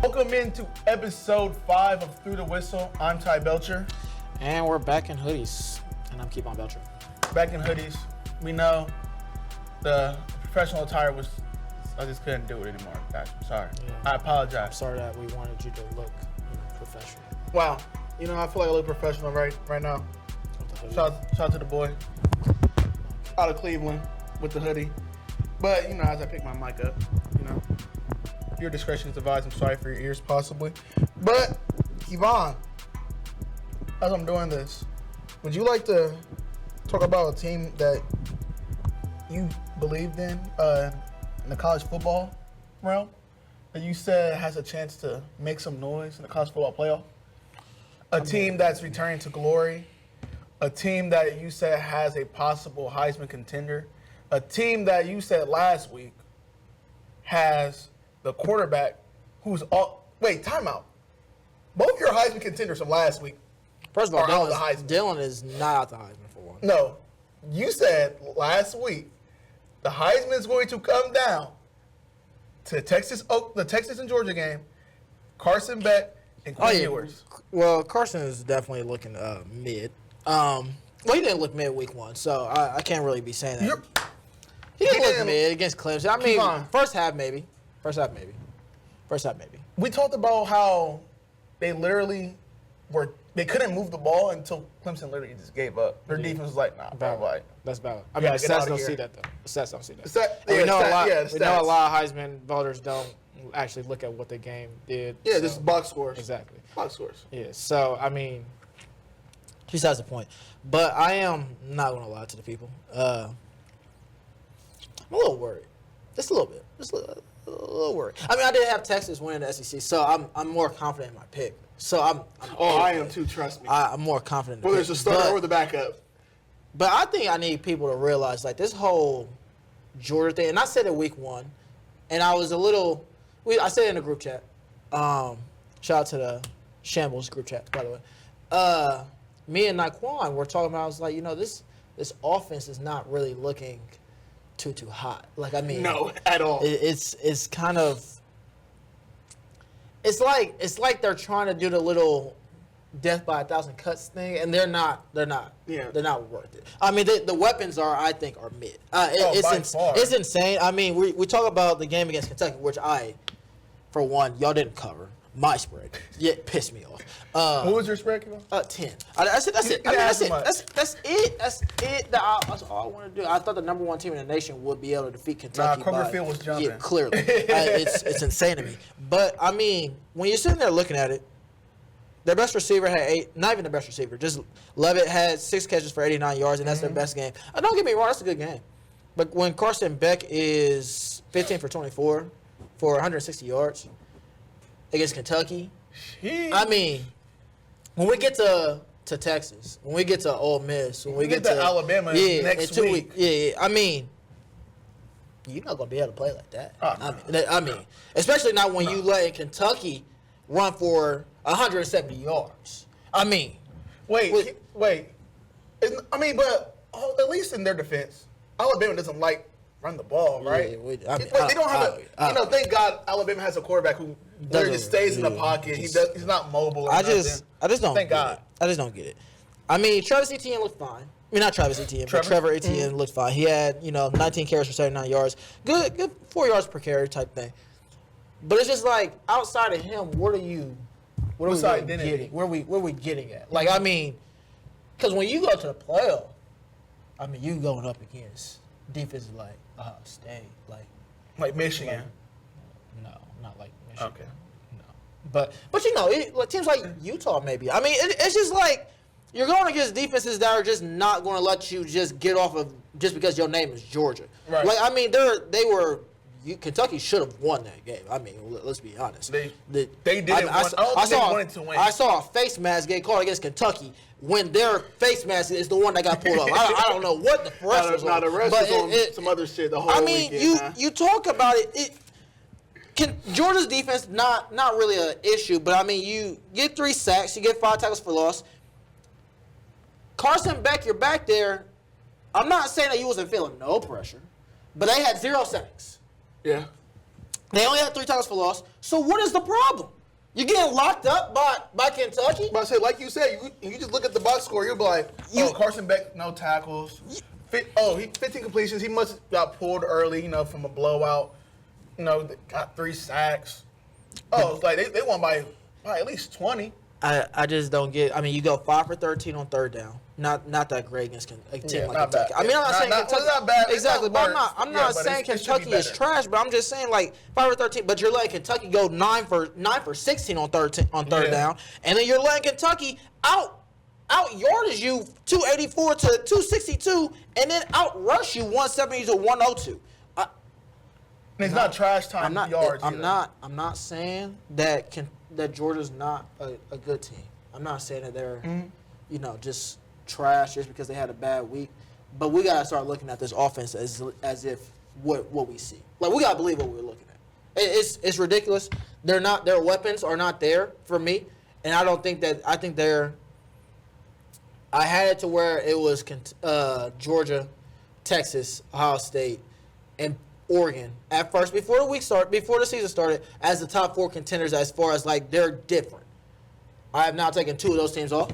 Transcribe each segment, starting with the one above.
Welcome into episode 5 of Through the Whistle. I'm Ty Belcher. And we're back in hoodies. And I'm Keep on Belcher. Back in hoodies. We know the professional attire was, I just couldn't do it anymore, guys. I'm sorry. Yeah. I apologize. I'm sorry that we wanted you to look professional. Wow. You know, I feel like I look professional right now. Shout out to the boy out of Cleveland with the hoodie. But, you know, as I pick my mic up, you know, your discretion is advised. I'm sorry for your ears, possibly. But, Yvonne, as I'm doing this, would you like to talk about a team that you believed in the college football realm, that you said has a chance to make some noise in the college football playoff? A team that's returning to glory, a team that you said has a possible Heisman contender, a team that you said last week has the quarterback who's all – wait, timeout. Both your Heisman contenders from last week First of all, are out the Heisman. Dylan is not out the Heisman for one. No. You said last week the Heisman is going to come down to the Texas and Georgia game, Carson Beck and Quinn Ewers. Well, Carson is definitely looking mid. Well, he didn't look mid week 1, so I can't really be saying that. He didn't look mid against Clemson. I mean, first half maybe. We talked about how they literally they couldn't move the ball until Clemson literally just gave up. Their defense was like, nah, bro. That's valid. I mean, the stats don't see that, though. The stats don't see that. We know a lot of Heisman voters don't actually look at what the game did. Yeah, this is box scores. Exactly. Box scores. Yeah, so, I mean, besides the point. But I am not going to lie to the people. I'm a little worried. Just a little bit. Just a little worried. I mean, I did have Texas winning the SEC, so I'm more confident in my pick. So I am too, trust me. I'm more confident in whether it's the starter or the backup. But I think I need people to realize, like, this whole Georgia thing, and I said it week 1, and I was a little, I said it in the group chat. Shout out to the Shambles group chat, by the way. Me and Naquan were talking about, I was like, you know, this offense is not really looking too hot. Like, I mean, no, at all. It's kind of, it's like they're trying to do the little death by 1,000 cuts thing, and they're not worth it. I mean, the weapons I think are mid. It's insane. I mean, we talk about the game against Kentucky, which for one, y'all didn't cover my spread. Yeah, it pissed me off. What was your spread, Kevin? 10. That's it. I mean, that's it. That's it. That's all I want to do. I thought the number 1 team in the nation would be able to defeat Kentucky. Kroger Field was jumping. Yeah, clearly. It's insane to me. But, I mean, when you're sitting there looking at it, their best receiver had 8. Not even the best receiver. Just Levitt had 6 catches for 89 yards, and that's their best game. Don't get me wrong. That's a good game. But when Carson Beck is 15 for 24 for 160 yards against Kentucky, I mean, when we get to Texas, when we get to Ole Miss, when we get to Alabama next week. I mean, you're not going to be able to play like that. I mean, especially not when you let Kentucky run for 170 yards. I mean. Wait. I mean, but at least in their defense, Alabama doesn't run the ball, right? Yeah, they don't have thank God Alabama has a quarterback who literally just stays in the pocket. He's not mobile. I just don't. Thank God. I just don't get it. I mean, Travis Etienne looked fine. I mean, not Travis Etienne, but Trevor Etienne looked fine. He had 19 carries for 79 yards. Good 4 yards per carry type thing. But it's just like outside of him, what are we getting? Where are we getting at? Like, I mean, because when you go to the playoff, I mean, you going up against defenses like Ohio State, like Michigan. No, not like Michigan. Okay. No, but teams like Utah maybe. I mean, it's just like you're going against defenses that are just not going to let you just get off of just because your name is Georgia. Right. Like, I mean, Kentucky should have won that game. I mean, let's be honest. They didn't want. They wanted to win. I saw a face mask get called against Kentucky when their face mask is the one that got pulled off. I don't know what the rest was on. The rest was on some other shit the whole weekend. You talk about it. Georgia's defense not really an issue, but I mean, you get 3 sacks, you get 5 tackles for loss. Carson Beck, you're back there. I'm not saying that you wasn't feeling no pressure, but they had 0 sacks. Yeah. They only had 3 tackles for loss. So what is the problem? You're getting locked up by Kentucky? But I say, like you said, you just look at the box score, you'll be like, Carson Beck, no tackles. 15 completions. He must have got pulled early, from a blowout. Got 3 sacks. It's like they won by at least 20. I just don't get. I mean, you go 5 for 13 on third down. Not that great against a team like Kentucky. Bad. I mean, I'm not saying Kentucky. Not bad. Exactly, but I'm not saying Kentucky is trash. But I'm just saying 5 for 13. But you're letting Kentucky go 9 for 16 on third down, and then you're letting Kentucky out yardage you 284 to 262, and then outrush you 170 to 102. It's not trash time yards. I'm not saying that Georgia's not a good team. I'm not saying that they're just trash just because they had a bad week. But we gotta start looking at this offense as if what we see. Like, we gotta believe what we're looking at. It's ridiculous. Their weapons are not there for me, and I don't think that. I think they're. I had it to where it was Georgia, Texas, Ohio State, and Oregon at first before the season started as the top 4 contenders as far as they're different. I have now taken 2 of those teams off,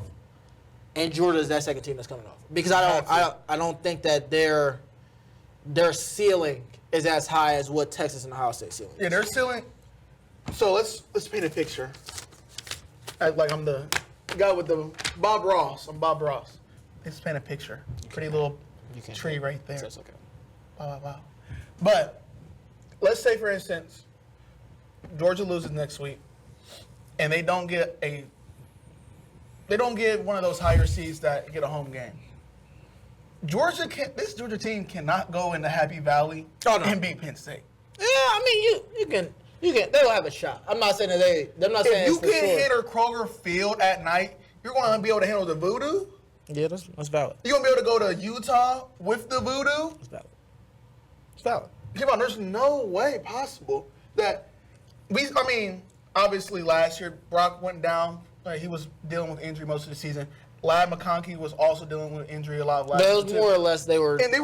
and Georgia is that second team that's coming off because I don't think that their ceiling is as high as what Texas and Ohio State ceiling is. Yeah, their ceiling. So let's paint a picture. I'm the guy with the Bob Ross. I'm Bob Ross. Let's paint a picture. Pretty little tree right there. That's okay. Wow. But let's say, for instance, Georgia loses next week, and they don't get one of those higher seeds that get a home game. This Georgia team cannot go into Happy Valley and beat Penn State. Yeah, I mean you can they'll have a shot. I'm not saying that they're not saying if you it's for can't sure. hit a Kroger Field at night, you're going to be able to handle the voodoo. Yeah, that's valid. You're going to be able to go to Utah with the voodoo. That's valid. It's valid. There's no way possible that obviously last year Brock went down. He was dealing with injury most of the season. Ladd McConkey was also dealing with injury a lot of last year. Those more or less they were able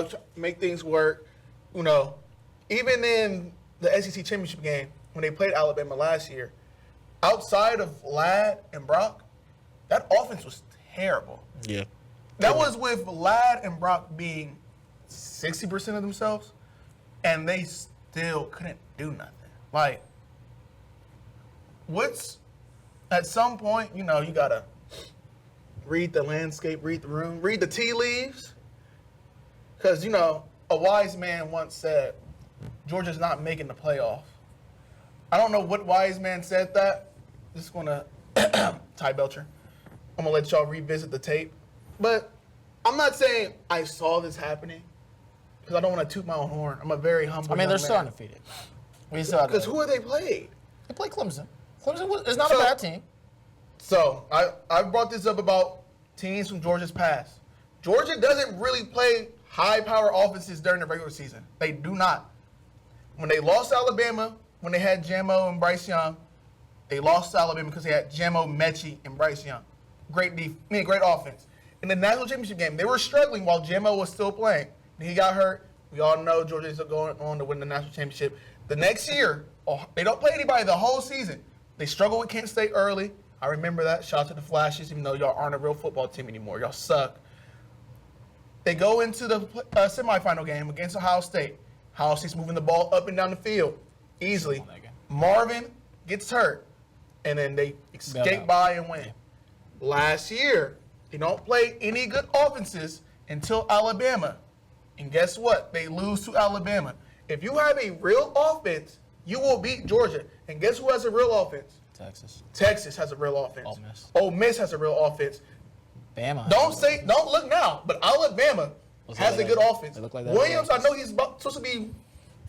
to make things work. Even in the SEC championship game when they played Alabama last year, outside of Ladd and Brock, that offense was terrible. Yeah. That was with Ladd and Brock being 60% of themselves, and they still couldn't do nothing. At some point, you gotta read the landscape, read the room, read the tea leaves. Because, a wise man once said, Georgia's not making the playoff. I don't know what wise man said that. Just gonna, Ty Belcher. I'm gonna let y'all revisit the tape. But I'm not saying I saw this happening, because I don't want to toot my own horn. I'm a very humble they're man. still undefeated. Because who are they played? They play Clemson. Clemson is not a bad team. So I brought this up about teams from Georgia's past. Georgia doesn't really play high-power offenses during the regular season. They do not. When they lost to Alabama, when they had Jamo and Bryce Young, they lost to Alabama because they had Jamo, Mechie, and Bryce Young. Great offense. In the national championship game, they were struggling while Jamo was still playing. He got hurt. We all know Georgia's going on to win the national championship. The next year, they don't play anybody the whole season. They struggle with Kent State early. I remember that. Shout out to the Flashes, even though y'all aren't a real football team anymore. Y'all suck. They go into the semifinal game against Ohio State. Ohio State's moving the ball up and down the field easily. Marvin gets hurt, and then they escape by and win. Last year, they don't play any good offenses until Alabama. And guess what? They lose to Alabama. If you have a real offense, you will beat Georgia. And guess who has a real offense? Texas has a real offense. Ole Miss has a real offense. Bama. Don't look now, but Alabama has a good offense. Like Williams, I know he's supposed to be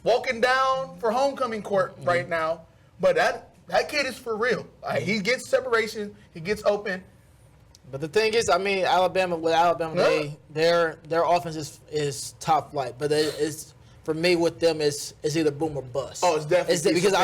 walking down for homecoming court right now, but that kid is for real. He gets separation, he gets open. But the thing is, Alabama, their offense is top flight. But it's for me with them, it's either boom or bust. Oh, it's definitely because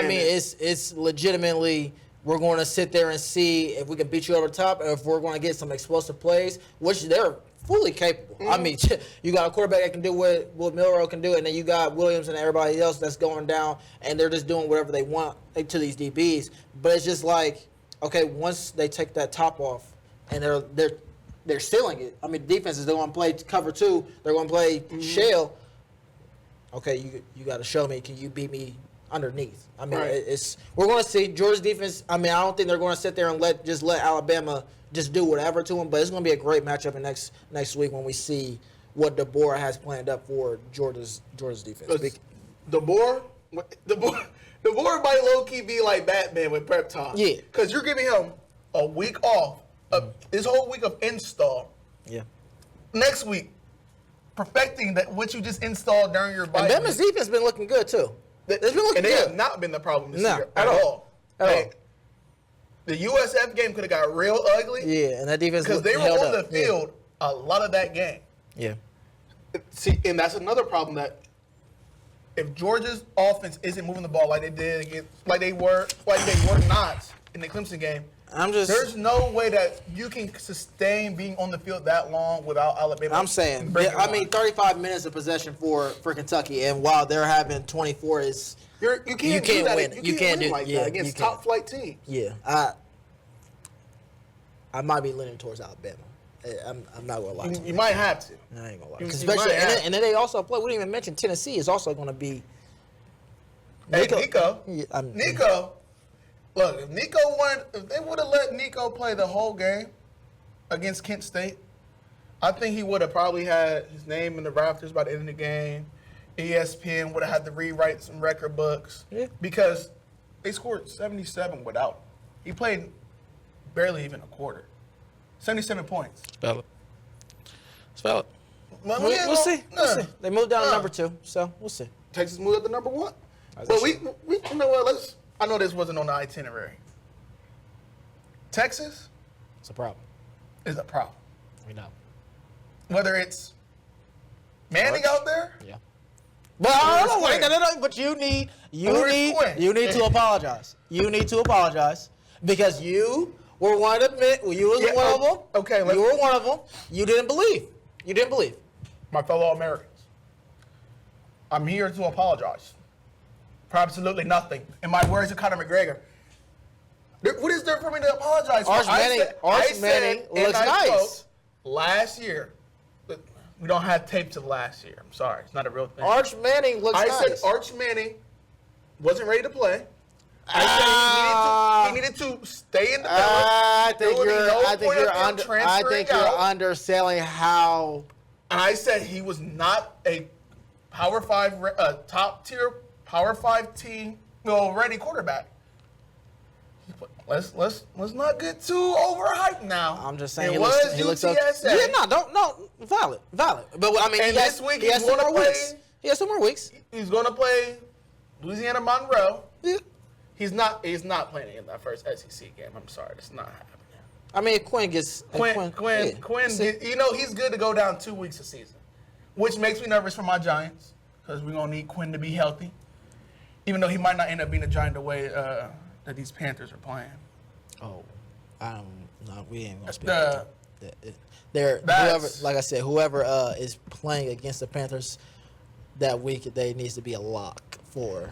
it's legitimately. We're going to sit there and see if we can beat you over the top, or if we're going to get some explosive plays, which they're fully capable. I mean, you got a quarterback that can do what Milroe can do, and then you got Williams and everybody else that's going down, and they're just doing whatever they want to these DBs. But it's just like, okay, once they take that top off, and they're stealing it. I mean, the defenses, they're going to play cover 2. They're going to play shell. Okay, you got to show me. Can you beat me underneath? I mean, we're going to see Georgia's defense. I mean, I don't think they're going to sit there and let Alabama just do whatever to them. But it's going to be a great matchup in next week when we see what DeBoer has planned up for Georgia's defense. DeBoer might low key be like Batman with prep time. Yeah, because you're giving him a week off. This whole week of install. Yeah. Next week, perfecting that what you just installed during your bye. And Bama's defense been looking good too. It's been looking good. And they have not been the problem this year at all. The USF game could have got real ugly. Yeah, and that defense because they were on the field a lot of that game. Yeah. See, and that's another problem that if Georgia's offense isn't moving the ball like they did like they were not in the Clemson game. There's no way that you can sustain being on the field that long without Alabama. I'm saying, 35 minutes of possession for Kentucky, and while they're having 24, you can't win. You can't do that against top flight teams. Yeah, I might be leaning towards Alabama. I'm not gonna lie to you. You might have to. I ain't gonna lie. Especially, and then they also play. We didn't even mention Tennessee is also going to be. Nico. Nico. Look, if they would have let Nico play the whole game against Kent State, I think he would have probably had his name in the rafters by the end of the game. ESPN would have had to rewrite some record books because they scored 77 without him. He played barely even a quarter. 77 points. It's valid. We'll see. They moved down to number 2, so we'll see. Texas moved up to number 1. But we you know what? I know this wasn't on the itinerary. Texas? It's a problem. Is a problem. We know. Whether it's Manning out there? Yeah. But you need to apologize. You need to apologize because you were one of them. You was one of them. Okay. You were one of them. You didn't believe. My fellow Americans, I'm here to apologize for absolutely nothing. In my words of Conor McGregor, what is there for me to apologize for? Arch Manning looks nice. Last year, we don't have tapes of last year. I'm sorry. It's not a real thing. Arch Manning looks nice. I said Arch Manning wasn't ready to play. I said he needed to stay in the middle. I think you're underselling how. And I said he was not a Power 5, top tier Power 5 team, ready quarterback. Let's not get too overhyped now. I'm just saying he looks UTSA. Valid. But I mean, this week he's going to play. He has 2 more weeks. He's going to play Louisiana Monroe. Yeah. He's not playing in that first SEC game. I'm sorry, that's not happening. I mean, Quinn. He's good to go down 2 weeks a season, which makes me nervous for my Giants because we're gonna need Quinn to be healthy, even though he might not end up being a Giant the way that these Panthers are playing. Oh, we ain't gonna speak about that. Whoever is playing against the Panthers that week, they needs to be a lock for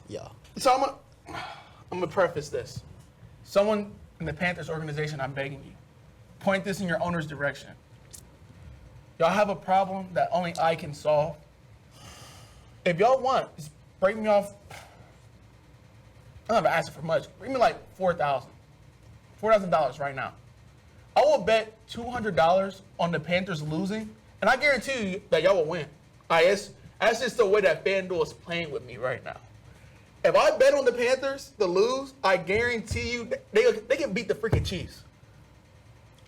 y'all. So I'm gonna preface this. Someone in the Panthers organization, I'm begging you, point this in your owner's direction. Y'all have a problem that only I can solve. If y'all want, just break me off. I'm not asking for much. Bring me like $4,000 right now. I will bet $200 on the Panthers losing, and I guarantee you that y'all will win. That's just the way that FanDuel is playing with me right now. If I bet on the Panthers to lose, I guarantee you they can beat the freaking Chiefs.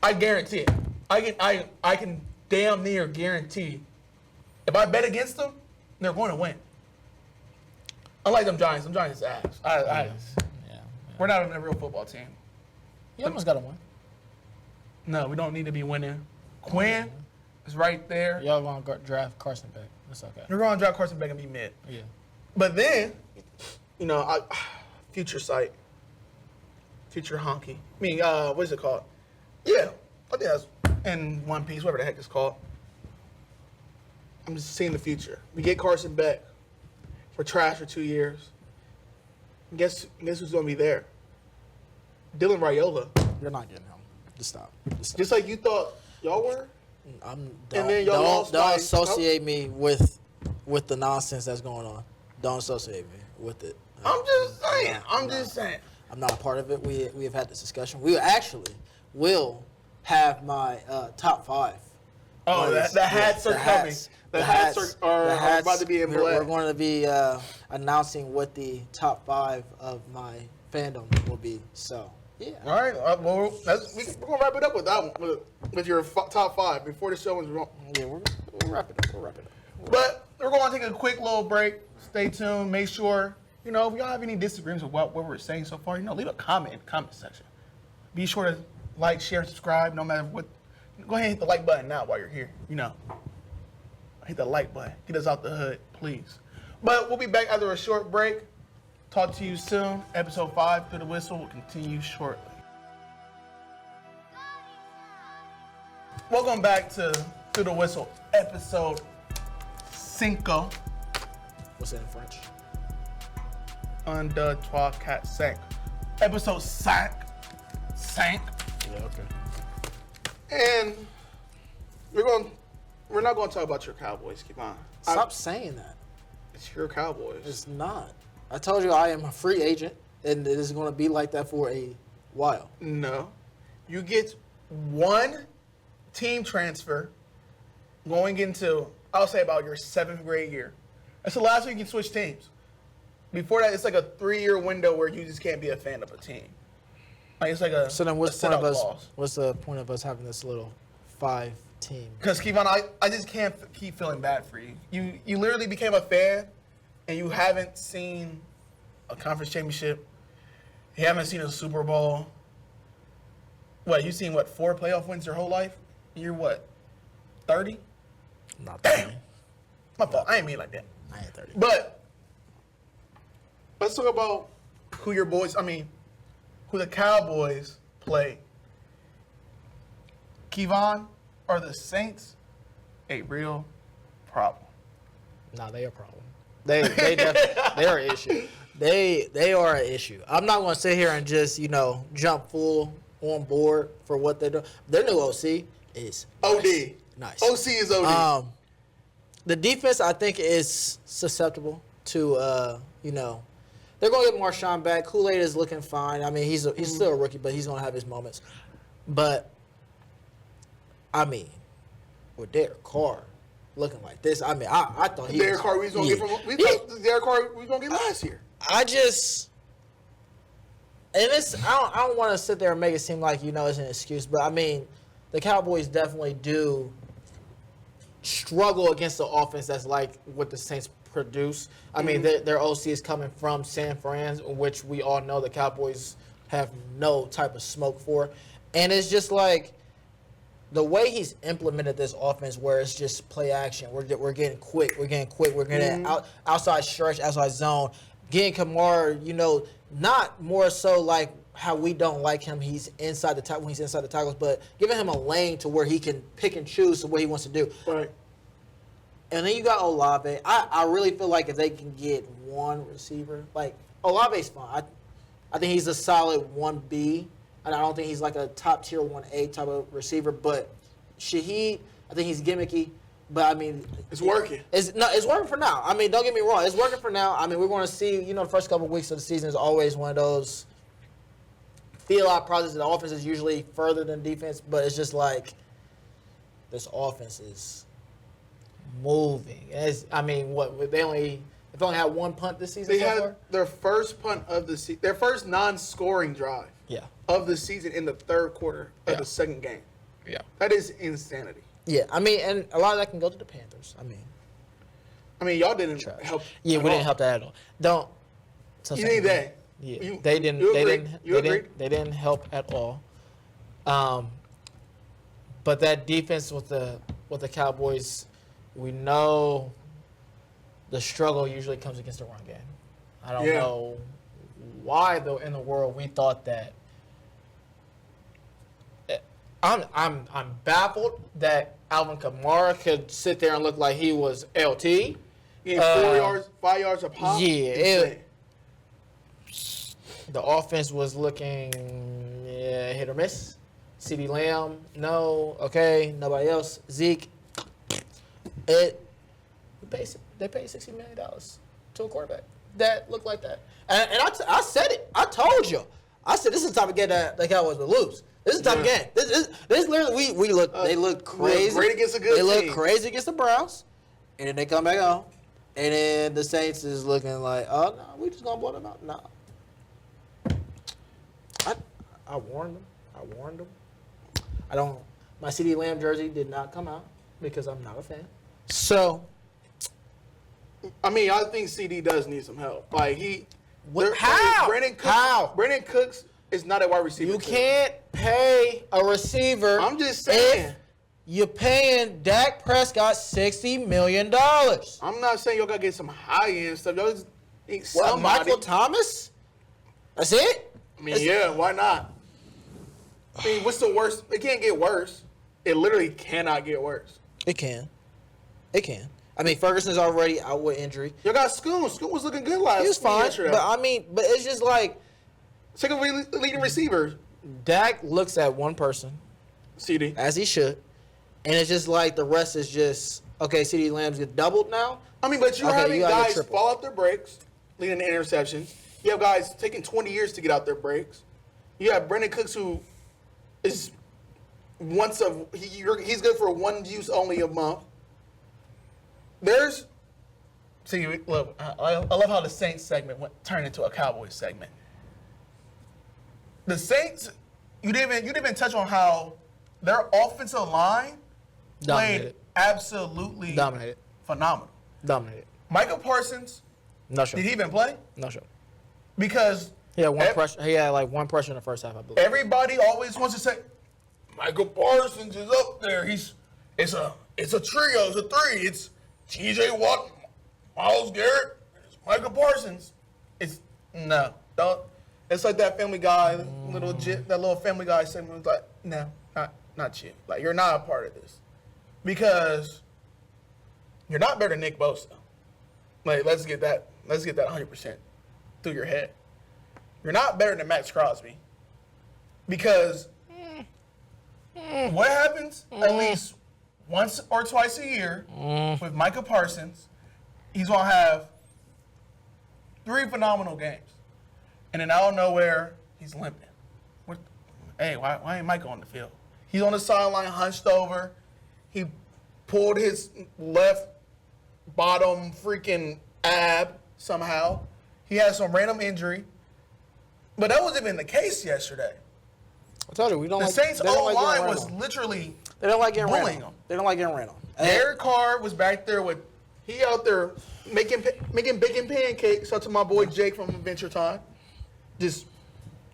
I guarantee it. I can damn near guarantee. If I bet against them, they're going to win. Unlike them Giants is ass. We're not a real football team. You almost got to win. No, we don't need to be winning. Quinn is right there. Y'all want to draft Carson back. That's okay. We're going to draft Carson back and be mid. Yeah. But then, future sight, future honky. What is it called? Yeah, I think that's in One Piece, whatever the heck it's called. I'm just seeing the future. We get Carson Beck. We're trash for 2 years. Guess who's gonna be there? Dylan Raiola. You're not getting him. Just stop. Just like you thought y'all were. Don't associate me with the nonsense that's going on. Don't associate me with it. I'm just saying. I'm not a part of it. We have had this discussion. We actually will have my top 5. Oh, the hats are coming. The hats are about to be in black. We're going to be announcing what the top 5 of my fandom will be. So, yeah. All right. Well, we're going to wrap it up with that one, with your top 5 before the show is wrong. Yeah, we'll wrap it up. But we're going to take a quick little break. Stay tuned. Make sure, if y'all have any disagreements with what we're saying so far, leave a comment in the comment section. Be sure to like, share, subscribe, no matter what. Go ahead and hit the like button now while you're here. Hit the like button. Get us out the hood, please. But we'll be back after a short break. Talk to you soon. Episode 5, Through the Whistle, will continue shortly. Welcome back to Through the Whistle, episode 5. What's that in French? Un, deux, trois, quatre, cinq. Episode 5. Yeah, okay. And we're not going to talk about your Cowboys. Keep on. Stop saying that. It's your Cowboys. It's not. I told you I am a free agent, and it is going to be like that for a while. No. You get one team transfer going into, I'll say, about your 7th grade year. That's the last time you can switch teams. Before that, it's like a 3-year window where you just can't be a fan of a team. Like, it's like a So then what's a the point of sit-out us? clause. What's the point of us having this little 5 team? Because, Kevon, I just can't keep feeling bad for you. You literally became a fan, and you haven't seen a conference championship. You haven't seen a Super Bowl. What, you've seen, 4 playoff wins your whole life? You're what, 30? Not Damn. 30. My fault. I ain't mean like that. I ain't 30. But let's talk about who the Cowboys play. Kevon, are the Saints a real problem? Nah, they a problem. They are an issue. They are an issue. I'm not going to sit here and just jump full on board for what they're doing. Their new OC is OD. nice. OC is OD. The defense, I think, is susceptible to they're going to get Marshawn back. Kool-Aid is looking fine. I mean, he's still a rookie, but he's going to have his moments. But with Derek Carr looking like this, I thought he Derek Carr we was going to get from Derek Carr we was going to get last year. I don't want to sit there and make it seem like it's an excuse, but the Cowboys definitely do struggle against the offense that's like what the Saints produce. Their OC is coming from San Fran, which we all know the Cowboys have no type of smoke for, and it's just like the way he's implemented this offense, where it's just play action. We're getting quick. We're getting outside stretch, outside zone. Getting Kamara, not more so like how we don't like him. He's inside the when he's inside the tackles, but giving him a lane to where he can pick and choose what he wants to do. Right. And then you got Olave. I really feel like if they can get one receiver, like Olave's fine. I think he's a solid 1B, and I don't think he's like a top tier 1A type of receiver. But Shaheed, I think he's gimmicky. But it's working. It's working for now. Don't get me wrong. It's working for now. We're going to see. The first couple of weeks of the season is always one of those feel-out processes. The offense is usually further than defense, but it's just like this offense is moving. If they only had one punt this season. They had their first punt of the season, their first non-scoring drive. Yeah. Of the season in the 3rd quarter of the 2nd game. Yeah. That is insanity. Yeah, and a lot of that can go to the Panthers. Y'all didn't help. Yeah, we didn't help that at all. Don't. You need that. Yeah, they didn't. They didn't help at all. But that defense with the Cowboys, we know the struggle usually comes against the run game. I don't know why though in the world we thought that I'm baffled that Alvin Kamara could sit there and look like he was LT. Yeah, 4 yards, 5 yards a pop. Yeah, the offense was looking hit or miss. CeeDee Lamb, no. Okay, nobody else. Zeke, they paid $60 million to a quarterback that looked like that. And I said it. I told you. I said this is the type of game that the Cowboys would lose. This is the type of game. This literally we look. They look crazy. Great against a good team. They look crazy against the Browns, and then they come back home, and then the Saints is looking like, oh no, we just gonna blow them out. No. I warned them. I don't. My CeeDee Lamb jersey did not come out because I'm not a fan. So, I mean, I think CD does need some help. Like how? Brandon Cooks is not a wide receiver. You can't pay a receiver. I'm just saying. If you're paying Dak Prescott $60 million. I'm not saying y'all gotta get some high end stuff. Y'all just need somebody. Michael Thomas? That's it? I mean, yeah, why not? I mean, what's the worst? It can't get worse. It literally cannot get worse. It can. I mean, Ferguson's already out with injury. You got Scoon. Scoon was looking good last. He was fine, but it's just like second leading receiver. Dak looks at one person, CD, as he should, and it's just like the rest is just okay. CeeDee Lamb's get doubled now. I mean, but you're having guys fall out their breaks, leading the interceptions. You have guys taking 20 years to get out their breaks. You have Brandon Cooks who is he's good for one use only a month. Look, I love how the Saints segment turned into a Cowboys segment. The Saints, you didn't even touch on how their offensive line played absolutely phenomenal. Dominated. Michael Parsons, no show. Did he even play? No show. Because he had pressure. He had like one pressure in the first half, I believe. Everybody always wants to say Michael Parsons is up there. It's a trio. It's a three. It's T.J. Watt, Myles Garrett, it's Michael Parsons. Don't. It's like that Family Guy little Family Guy segment was like, no, not you. Like, you're not a part of this because you're not better than Nick Bosa. Like, let's get that 100% through your head. You're not better than Max Crosby because what happens at least once or twice a year with Micah Parsons, he's going to have 3 phenomenal games. And then out of nowhere, he's limping. Why ain't Micah on the field? He's on the sideline hunched over. He pulled his left bottom freaking ab somehow. He had some random injury. But that wasn't even the case yesterday. I told you, the Saints' O-line was literally they don't like getting bullying them. They don't like getting ran on. Derek Carr was back there he out there making bacon pancakes. Out to my boy Jake from Adventure Time. Just,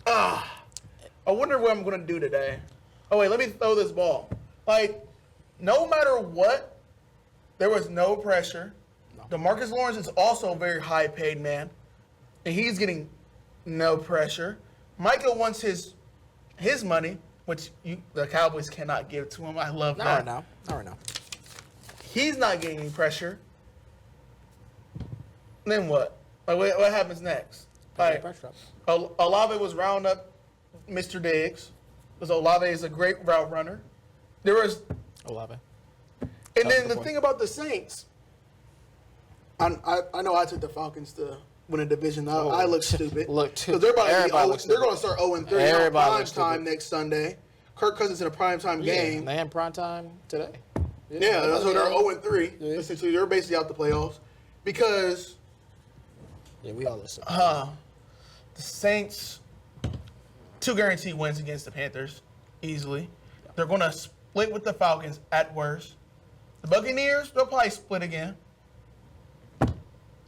I wonder what I'm going to do today. Oh, wait, let me throw this ball. Like, no matter what, there was no pressure. No. DeMarcus Lawrence is also a very high-paid man, and he's getting no pressure. Micah wants his money, which the Cowboys cannot give to him. I love that. Not right now. He's not getting any pressure. Then what? Like, what happens next? Like, Olave was rounding up Mr. Diggs, because Olave is a great route runner. There was Olave. And then the thing about the Saints, I know I took the Falcons to win a division. I look stupid. Because they're going to start 0-3 in prime time next Sunday. Kirk Cousins in a prime time game. They in prime time today. Yeah, so they're 0-3. Yeah. Essentially, they're basically out the playoffs because. Yeah, we all listen. The Saints, 2 guaranteed wins against the Panthers, easily. They're going to split with the Falcons at worst. The Buccaneers, they'll probably split again.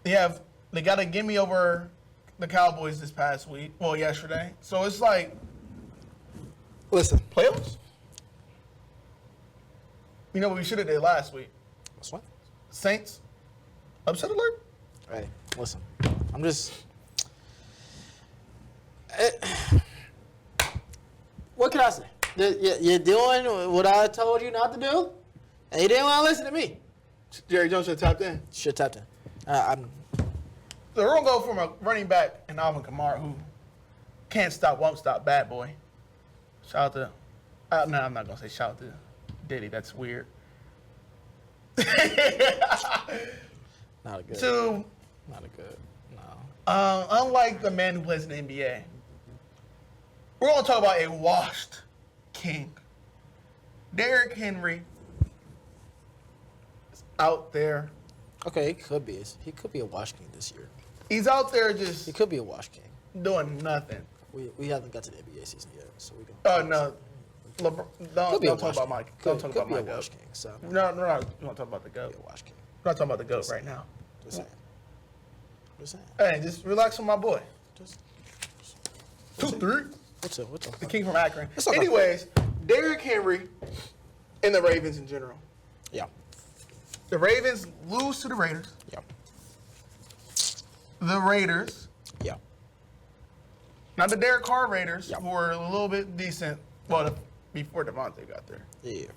They got to give me over the Cowboys this past week. Well, yesterday. So it's like, listen, playoffs. You know what we should have did last week? What's what? Saints, upset alert. Hey, listen, I'm just. What can I say? You're doing what I told you not to do, and you didn't want to listen to me. Jerry Jones should have tapped in. Should have tapped in. I'm. So we're going to go from a running back in Alvin Kamara who can't stop, won't stop, bad boy. Shout out to, no, I'm not going to say shout out to Diddy. That's weird. Not a good. Not a good. No. Unlike the man who plays in the NBA, we're going to talk about a washed king. Derrick Henry is out there. Okay, he could be. He could be a wash king this year. He's out there He just could be a wash king. doing nothing. We haven't got to the NBA season yet, so we don't. Oh, no. Could be a Don't talk wash about king. Mike. Could, Don't talk could about be my a GOAT. wash king. So No, we want to talk about the could GOAT. be a wash king. We're not talking about the GOAT right now. Just saying. Just saying. Hey, just relax on my boy. Just 2-3. what's up? The king from Akron. Let's talk about Anyways, Derrick Henry and the Ravens in general. Yeah. The Ravens lose to the Raiders. Yeah. The Raiders, Yeah. not the Derek Carr Raiders, Yeah. who were a little bit decent. Well, before Devontae got there. Yeah.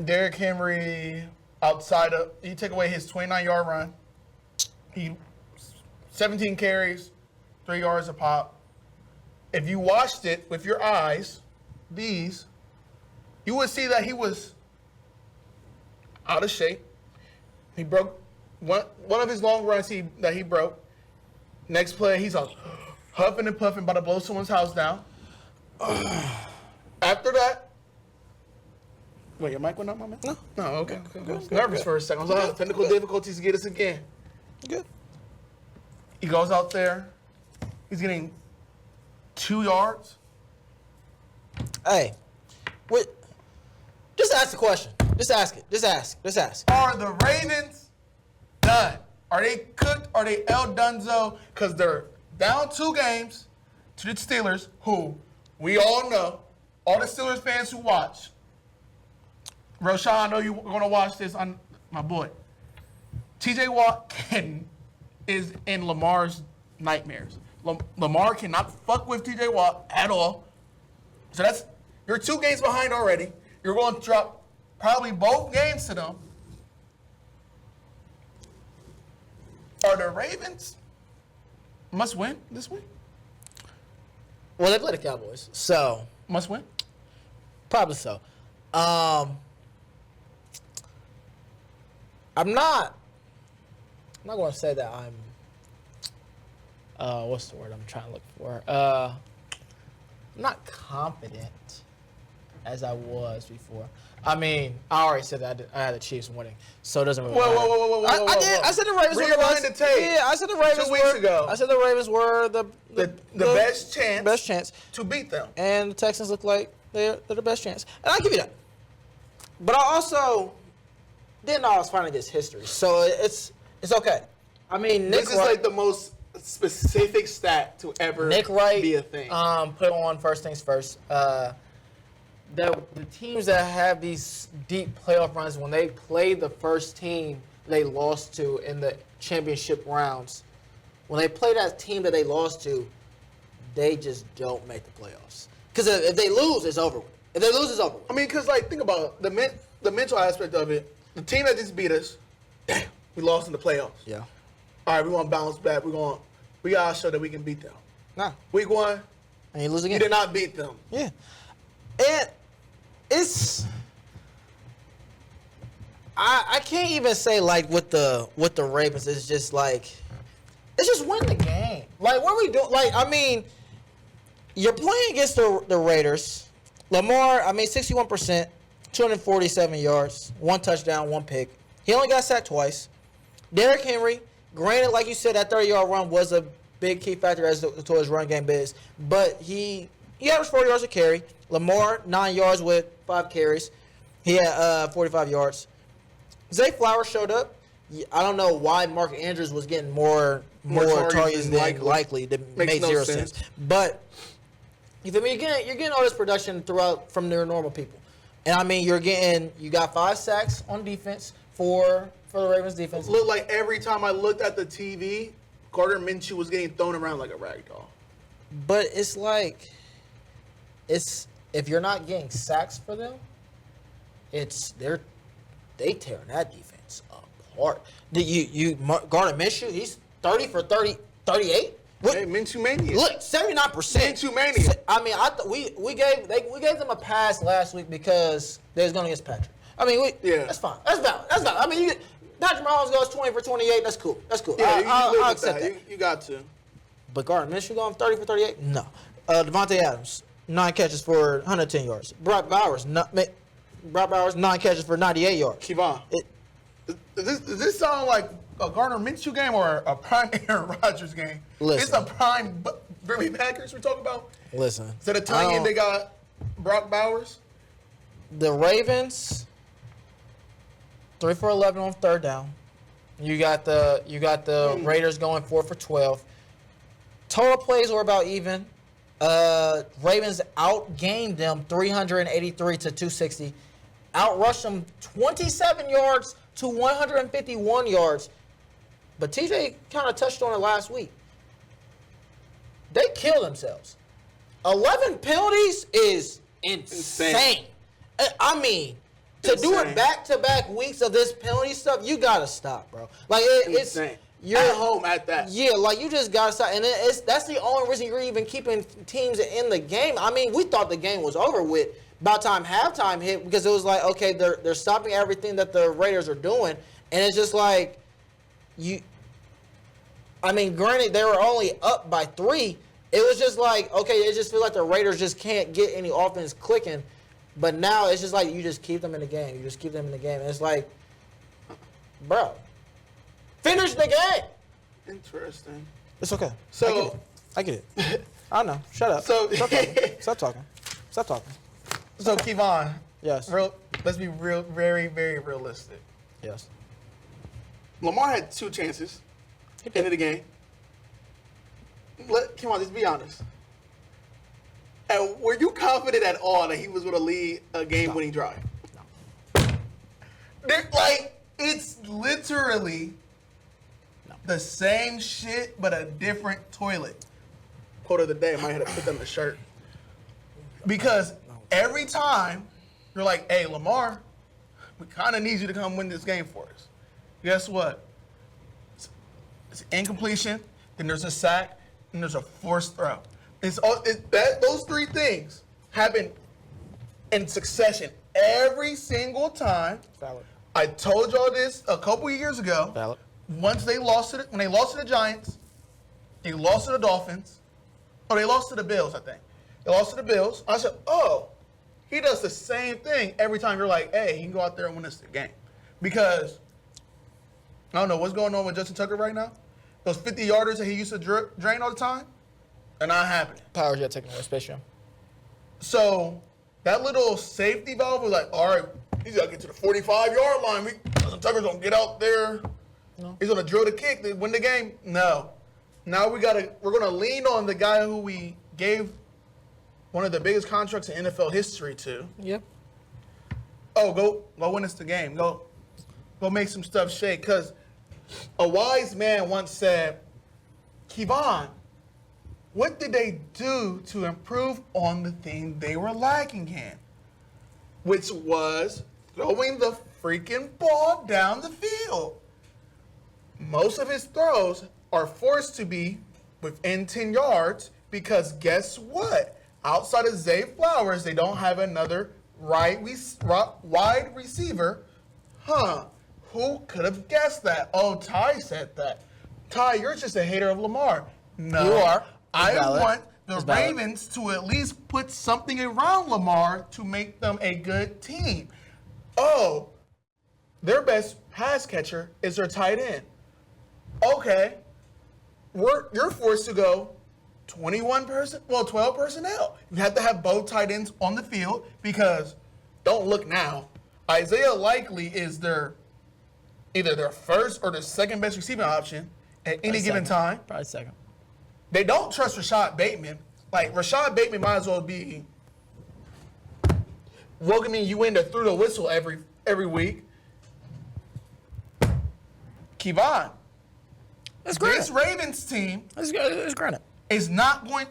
Derrick Henry, outside of, you take away his 29-yard run, he 17 carries, 3 yards a pop. If you watched it with your eyes, you would see that he was out of shape. He broke one of his long runs that he broke. Next play, he's huffing and puffing, about to blow someone's house down. After that, wait, your mic went up, my man? No. No, okay. Good, I was good, nervous good. for a second. I was like, technical difficulties get us again. Good. He goes out there. He's getting 2 yards. Hey, wait. Just ask the question. Just ask it. Just ask. Are the Ravens done? Are they cooked? Are they El Dunzo? Because they're down 2 games to the Steelers, who we all know, all the Steelers fans who watch. Roshan, I know you're going to watch this on my boy. TJ Watt is in Lamar's nightmares. Lamar cannot fuck with TJ Watt at all. So you're 2 games behind already. You're going to drop probably both games to them. Are the Ravens must win this week? Well, they play the Cowboys, so Must win? probably so. I'm not going to say that I'm. What's the word I'm trying to look for? I'm not confident as I was before. I mean, I already said that I had the Chiefs winning, so it doesn't really matter. Whoa. I did. I said the Ravens were Rewind the tape. Yeah, I said the Ravens 2 weeks ago. I said the Ravens were the best chance. Best chance. To beat them. And the Texans look like they're the best chance. And I'll give you that. But I also didn't know I was fighting against history. So it's okay. I mean, Nick This is Wright, like the most specific stat to ever Nick Wright be a thing. put on first things first. The teams that have these deep playoff runs, when they play the first team they lost to in the championship rounds, when they play that team that they lost to, they just don't make the playoffs. Because if they lose, it's over with. If they lose, it's over with. I mean, because, like, think about it. The mental aspect of it. The team that just beat us, damn, we lost in the playoffs. Yeah. All right, we want to bounce back. We got to show that we can beat them. Nah. Week 1, And you lose again. you did not beat them. Yeah. And it's I can't even say like with the Ravens, it's just like it's just win the game. Like what are we doing? Like, I mean, you're playing against the Raiders. Lamar, 61%, 247 yards, 1 touchdown, 1 pick. He only got sacked twice. Derrick Henry, granted, like you said, that 30-yard run was a big key factor as to his run game is, but he averaged 40 yards a carry. Lamar, 9 yards with 5 carries. He had 45 yards. Zay Flowers showed up. I don't know why Mark Andrews was getting more targets than likely. That Makes made no zero sense. sense. But you feel me? You're getting all this production throughout from their normal people. And I mean, you got 5 sacks on defense for the Ravens defense. It looked like every time I looked at the TV, Gardner Minshew was getting thrown around like a rag doll. But it's like it's if you're not getting sacks for them, they tearing that defense apart. Gardner Minshew, he's 30 for 38. Hey, Minshew mania. Look, 79%. Minshew mania. I mean, we gave them a pass last week because they was going against Patrick. I mean, that's fine. That's valid. I mean, Patrick Mahomes goes 20 for 28. That's cool. Yeah, I'll accept that. You got to. But Gardner Minshew going 30 for 38? No. Devontae Adams, 9 catches for 110 yards. Brock Bowers, 9 catches for 98 yards. Kevon, does this sound like a Gardner Minshew game or a prime Aaron Rodgers game? Listen. It's a prime Green Bay Packers we're talking about? Listen. Instead of Tonyan, they got Brock Bowers? The Ravens, 3 for 11 on third down. You got the Raiders going 4 for 12. Total plays were about even. Ravens outgained them 383 to 260. Outrushed them 27 yards to 151 yards. But TJ kind of touched on it last week. They kill themselves. 11 penalties is insane. I mean, to do it back-to-back weeks of this penalty stuff, you got to stop, bro. Like, it's you're at home at that. Yeah, like you just got to stop. And that's the only reason you're even keeping teams in the game. I mean, we thought the game was over with by the time halftime hit because it was like, okay, they're stopping everything that the Raiders are doing. And it's just like, granted, they were only up by 3. It was just like, okay, it just feels like the Raiders just can't get any offense clicking. But now it's just like you just keep them in the game. You just keep them in the game. And it's like, bro, finish the game. Interesting. It's okay. So I get it. I know. Shut up. So Stop talking. So Kevon. Yes. Let's be real, very, very realistic. Yes. Lamar had 2 chances into the game. Come on, just be honest. And were you confident at all that he was going to lead a game-winning drive? No. It's literally the same shit, but a different toilet. Quote of the day. I might have to put that in the shirt. Because every time you're like, hey, Lamar, we kind of need you to come win this game for us. Guess what? It's incompletion, then there's a sack, and there's a forced throw. Those 3 things happen in succession every single time. Valid. I told y'all this a couple of years ago. Valid. When they lost to the Giants, they lost to the Dolphins. Oh, they lost to the Bills, I think. They lost to the Bills. I said, oh, he does the same thing every time you're like, hey, he can go out there and win us the game. Because I don't know what's going on with Justin Tucker right now. Those 50-yarders that he used to drain all the time, they're not happening. Powers got taken away, Space Jam. So that little safety valve was like, all right, he's got to get to the 45-yard line. Justin Tucker's going to get out there. No. He's going to drill the kick to win the game. No. Now we're going to lean on the guy who we gave one of the biggest contracts in NFL history to. Yep. Oh, go win us the game. Go make some stuff shake. Because a wise man once said, Kevon, what did they do to improve on the thing they were lacking in? Which was throwing the freaking ball down the field. Most of his throws are forced to be within 10 yards because guess what? Outside of Zay Flowers, they don't have another wide receiver. Who could have guessed that? Oh, Ty said that. Ty, you're just a hater of Lamar. No. You are. I want the Ravens to at least put something around Lamar to make them a good team. Oh, their best pass catcher is their tight end. Okay, you're forced to go 12 personnel. You have to have both tight ends on the field because, don't look now, Isaiah Likely is either their first or their second best receiving option at any given time. Probably second. They don't trust Rashad Bateman. Like, Rashad Bateman might as well be welcoming you in to through the whistle every week. Kevon. That's great. This Ravens team That's granted. is not going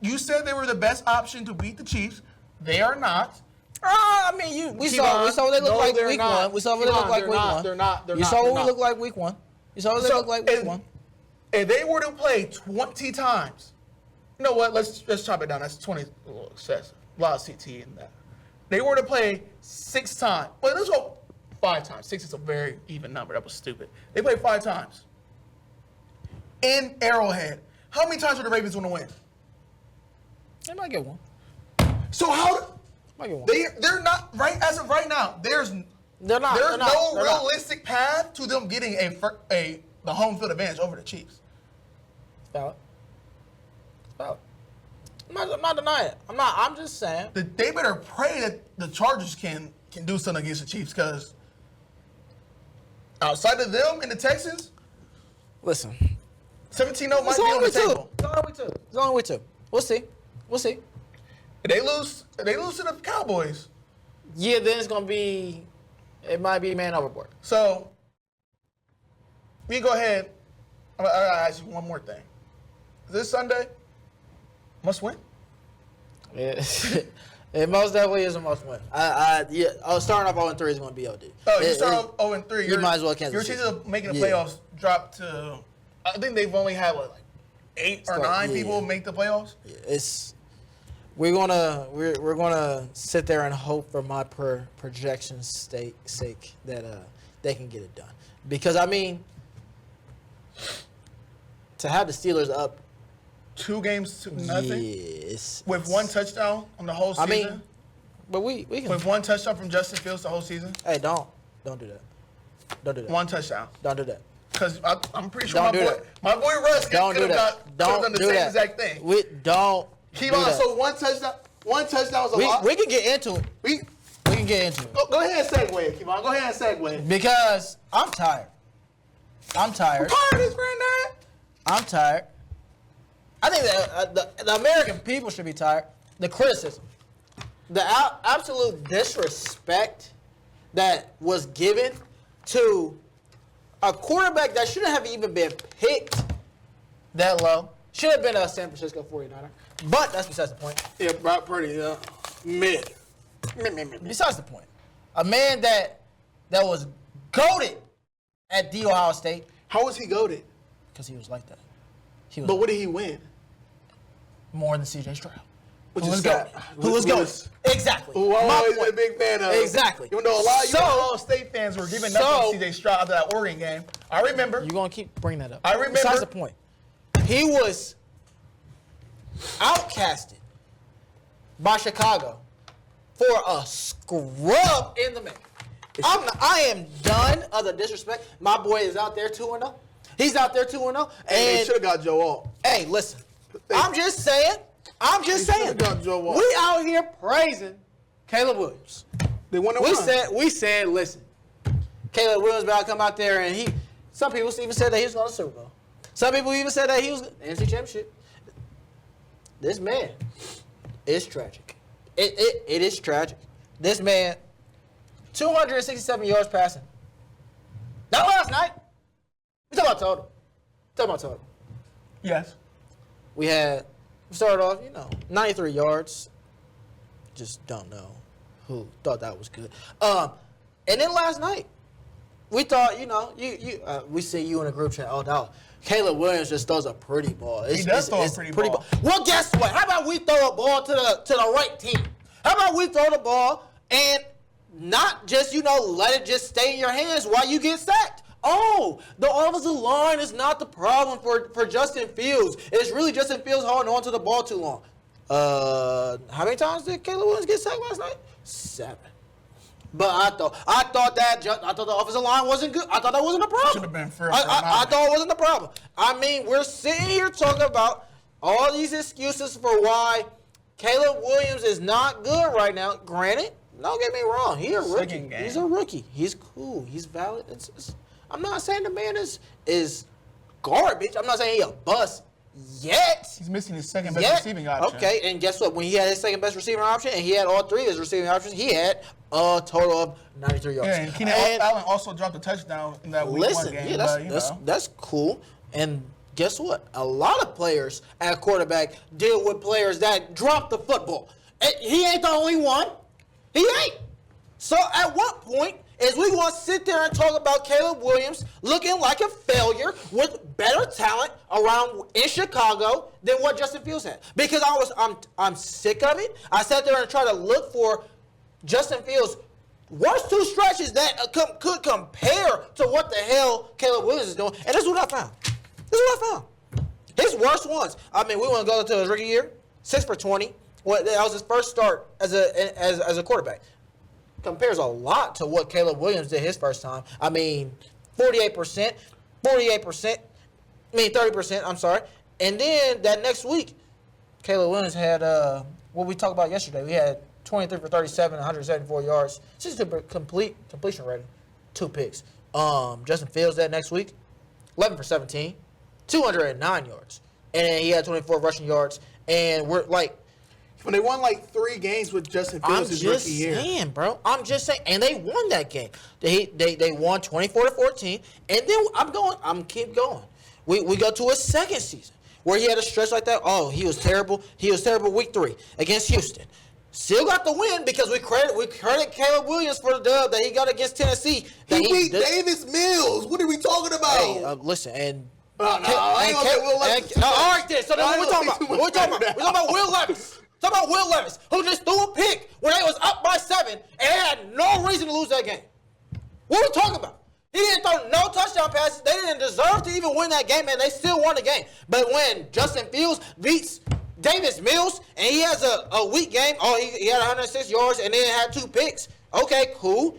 You said they were the best option to beat the Chiefs. They are not. I mean, we saw what they look like week one. We saw what they look like week one. They're not. You saw what we look like week one. You saw what they look like week one. If they were to play 20 times, you know what? Let's chop it down. That's 20. A little excessive. A lot of CT in that. They were to play 6 times. Well, let's go 5 times. 6 is a very even number. That was stupid. They played 5 times. In Arrowhead. How many times are the Ravens going to win? They might get one. So how? Might get one. They're not right as of right now. There's no realistic path to them getting the home field advantage over the Chiefs. It's valid. I'm not denying it. I'm just saying. They better pray that the Chargers can do something against the Chiefs, because outside of them and the Texans, listen, 17-0 might be on the table. It's only week 2. We'll see. If they lose to the Cowboys. Yeah, then it might be man overboard. So, we go ahead. I gotta ask you one more thing. This Sunday, must win? Yeah. It most definitely is a must win. Starting off 0-3 is going to be OD. Oh, you start off 0-3. You might as well cancel. Your chances of making the playoffs drop to, I think they've only had, like 8 or 9 people make the playoffs? Yeah, we're gonna sit there and hope for my projection's sake that they can get it done. Because, I mean, to have the Steelers up 2 games to nothing? Yes. With 1 touchdown on the whole season? I mean, but we can. With 1 touchdown from Justin Fields the whole season? Hey, don't do that. Don't do that. 1 touchdown. Don't do that. Because I'm pretty sure my boy Russ could have done the same that. exact thing. Keep on. So 1 touchdown. 1 touchdown was a lot. We can get into it. We can get into it. Go ahead and segue, Kevon. Go ahead and segue. Because I'm tired. I'm tired of this, Granddad. I'm tired. I think that the American people should be tired. The criticism. The absolute disrespect that was given to a quarterback that shouldn't have even been picked that low. Should have been a San Francisco 49er. But that's besides the point. Yeah, Brock Purdy, mid. Besides the point. A man that was goated at the Ohio State. How was he goated? Because he was like that. But what did he win? More than C.J. Stroud. Who was goated? Exactly. Who I've always been a big fan of. Exactly. Even though a lot of Ohio State fans were giving up on C.J. Stroud after that Oregon game. I remember. You're going to keep bringing that up. I remember. Besides the point. He was outcasted by Chicago for a scrub in the making. I am done of the disrespect. My boy is out there 2-0. He's out there 2-0. And they should have got Joe Alt. Hey, listen. I'm just saying. We out here praising Caleb Williams. They won. We said, listen. Caleb Williams about to come out there and some people even said that he was going to Super Bowl. Some people even said that he was NFC Championship. This man is tragic. It is tragic. This man, 267 yards passing. Not last night. We talking about total. Yes. We started off, 93 yards. Just don't know who thought that was good. And then last night, we thought, we see you in a group chat. Oh, no. Caleb Williams just throws a pretty ball. He does throw a pretty ball. Well, guess what? How about we throw a ball to the right team? How about we throw the ball and not just, let it just stay in your hands while you get sacked? Oh, the offensive line is not the problem for Justin Fields. It's really Justin Fields holding on to the ball too long. How many times did Caleb Williams get sacked last night? 7. But I thought the offensive line wasn't good. I thought that wasn't a problem. Should have been fair. I thought it wasn't a problem. I mean, we're sitting here talking about all these excuses for why Caleb Williams is not good right now. Granted, don't get me wrong, he's a rookie. He's a rookie. He's cool. He's valid. I'm not saying the man is garbage. I'm not saying he's a bust yet. He's missing his second best receiving option. Okay, and guess what? When he had his second best receiving option and he had all 3 of his receiving options, he had a total of 93 yards. Yeah, and Keenan Allen also dropped a touchdown in that week 1 game. Yeah, that's cool. And guess what? A lot of players at quarterback deal with players that drop the football. He ain't the only one. He ain't. So at what point is we going to sit there and talk about Caleb Williams looking like a failure with better talent around in Chicago than what Justin Fields had? Because I'm sick of it. I sat there and tried to look for Justin Fields' worst two stretches that could compare to what the hell Caleb Williams is doing, and this is what I found. His worst ones. I mean, we want to go to his rookie year, 6 for 20. Well, that was his first start as a quarterback. Compares a lot to what Caleb Williams did his first time. I mean, 30%. I'm sorry. And then that next week, Caleb Williams had what we talked about yesterday. We had 23 for 37, 174 yards. Just a completion rating. 2 picks. Justin Fields that next week, 11 for 17, 209 yards. And he had 24 rushing yards. And we're like, when they won like 3 games with Justin Fields his rookie year. I'm just saying, and they won that game. They won 24-14, and then I'm keep going. We go to a second season where he had a stretch like that. Oh, he was terrible. He was terrible week 3 against Houston. Still got the win because we credit Caleb Williams for the dub that he got against Tennessee. He beat Davis Mills. What are we talking about? Hey, listen, and I ain't gonna get Will Levis. all right, then. So then what we talking about? We're talking about Will Levis. Talk about Will Levis, who just threw a pick when they was up by 7 and had no reason to lose that game. What are we talking about? He didn't throw no touchdown passes. They didn't deserve to even win that game, and they still won the game. But when Justin Fields beats Davis Mills and he has a weak game, he had 106 yards and then had 2 picks. Okay, cool.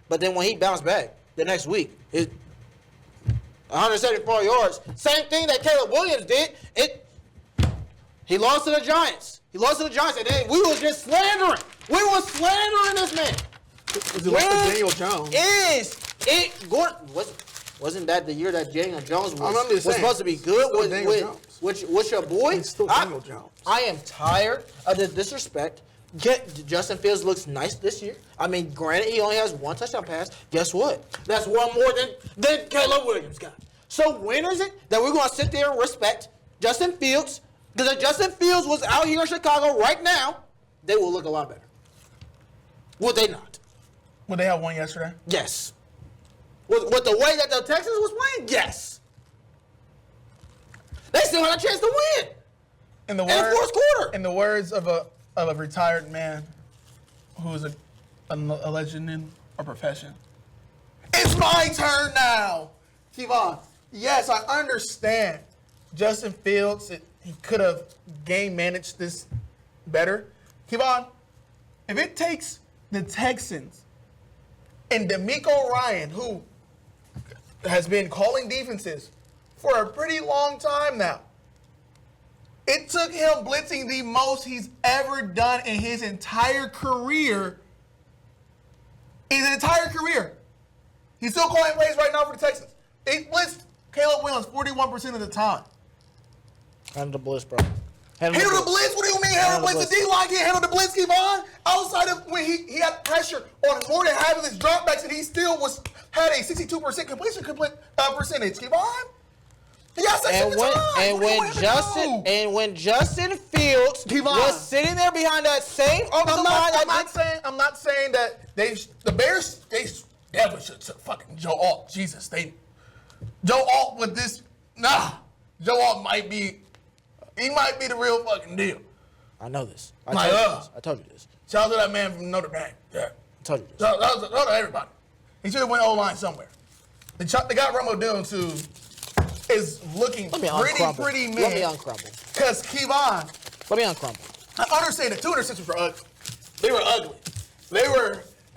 But then when he bounced back the next week, 174 yards. Same thing that Caleb Williams did. He lost to the Giants. And then we was just slandering. We was slandering this man. Was it like the Daniel Jones? Wasn't that the year that Daniel Jones was saying, supposed to be good with your boy? It's still Daniel Jones. I am tired of the disrespect. Justin Fields looks nice this year. I mean, granted, he only has 1 touchdown pass. Guess what? That's 1 more than Caleb Williams got. So when is it that we're going to sit there and respect Justin Fields? Because if Justin Fields was out here in Chicago right now, they will look a lot better. Would they not? Would they have won yesterday? Yes. With the way that the Texans was playing, yes. They still had a chance to win. In the fourth quarter. In the words of a retired man who is a legend in a profession, it's my turn now. Kevon, yes, I understand. Justin Fields, he could have game managed this better. Kevon, if it takes the Texans and DeMeco Ryan, who has been calling defenses for a pretty long time now, it took him blitzing the most he's ever done in his entire career. He's still calling plays right now for the Texans. They blitzed Caleb Williams 41% of the time. Handle the blitz, bro. Handle the blitz? What do you mean handle the blitz? The D-line can't handle the blitz, Kevon. Outside of when he had pressure on more than half of his dropbacks, and he still had a 62% completion percentage, Kevon. He got when Justin Fields was sitting there behind that same offensive line, I'm not saying that the Bears definitely should fucking Joe Alt. Jesus, Joe Alt with this. Joe Alt might be the real fucking deal. I know this. I told you this. Shout out to that man from Notre Dame. Yeah. I told you this. Shout out to everybody. He should have went O-line somewhere. They got Romo Dillon too. Is looking pretty man. Let me uncrumble. Because Kevon. Let me uncrumble. I understand the 2 interceptions were ugly. They were ugly. They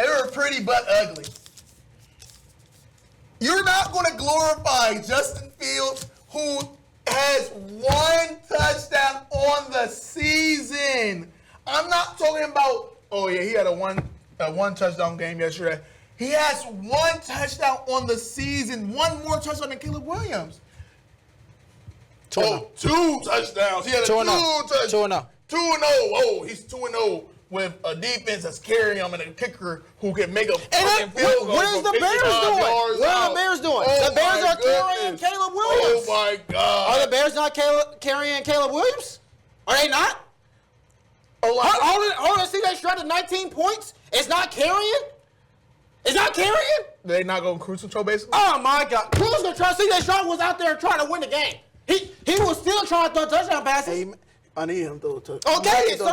were pretty but ugly. You're not going to glorify Justin Fields, who has 1 touchdown on the season. I'm not talking about, he had a one touchdown game yesterday. He has 1 touchdown on the season. 1 more touchdown than Caleb Williams. 2 touchdowns. He had 2 touchdowns. 2-0. 2-0. Oh, he's 2-0 with a defense that's carrying them and a kicker who can make a And field goal. what is the Bears doing? What are the Bears doing? The Bears are carrying Caleb Williams. Oh my God! Are the Bears not carrying Caleb Williams? Are they not? Hold on, see they struck 19 points. It's not carrying. It's not carrying. They not going cruise control basically. Oh my God! Cruise control. C.J. Stroud was out there trying to win the game. He was still trying to throw touchdown passes. Hey, I need him to throw a touchdown. Okay, this is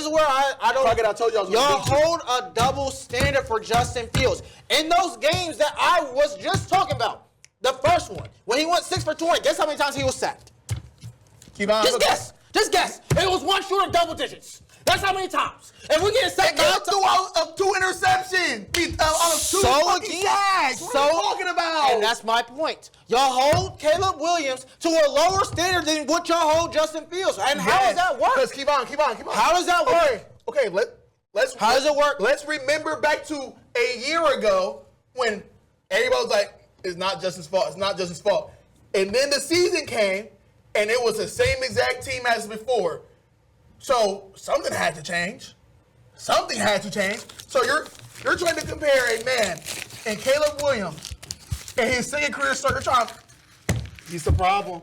where I don't. I told y'all. Y'all hold a double standard for Justin Fields in those games that I was just talking about. The first one when he went 6 for 20. Guess how many times he was sacked? Just guess. Just guess. It was one short of double digits. That's how many times. And we get sacked out of 2 interceptions. Out of 2 fucking sacks. What are you talking about? And that's my point. Y'all hold Caleb Williams to a lower standard than what y'all hold Justin Fields. And how does that work? Because keep on. How does that work? Okay, let's. How does it work? Let's remember back to a year ago when everybody was like, "It's not Justin's fault. It's not Justin's fault." And then the season came, and it was the same exact team as before. So something had to change. Something had to change. So you're trying to compare a man and Caleb Williams and his second career start. You're trying. He's the problem.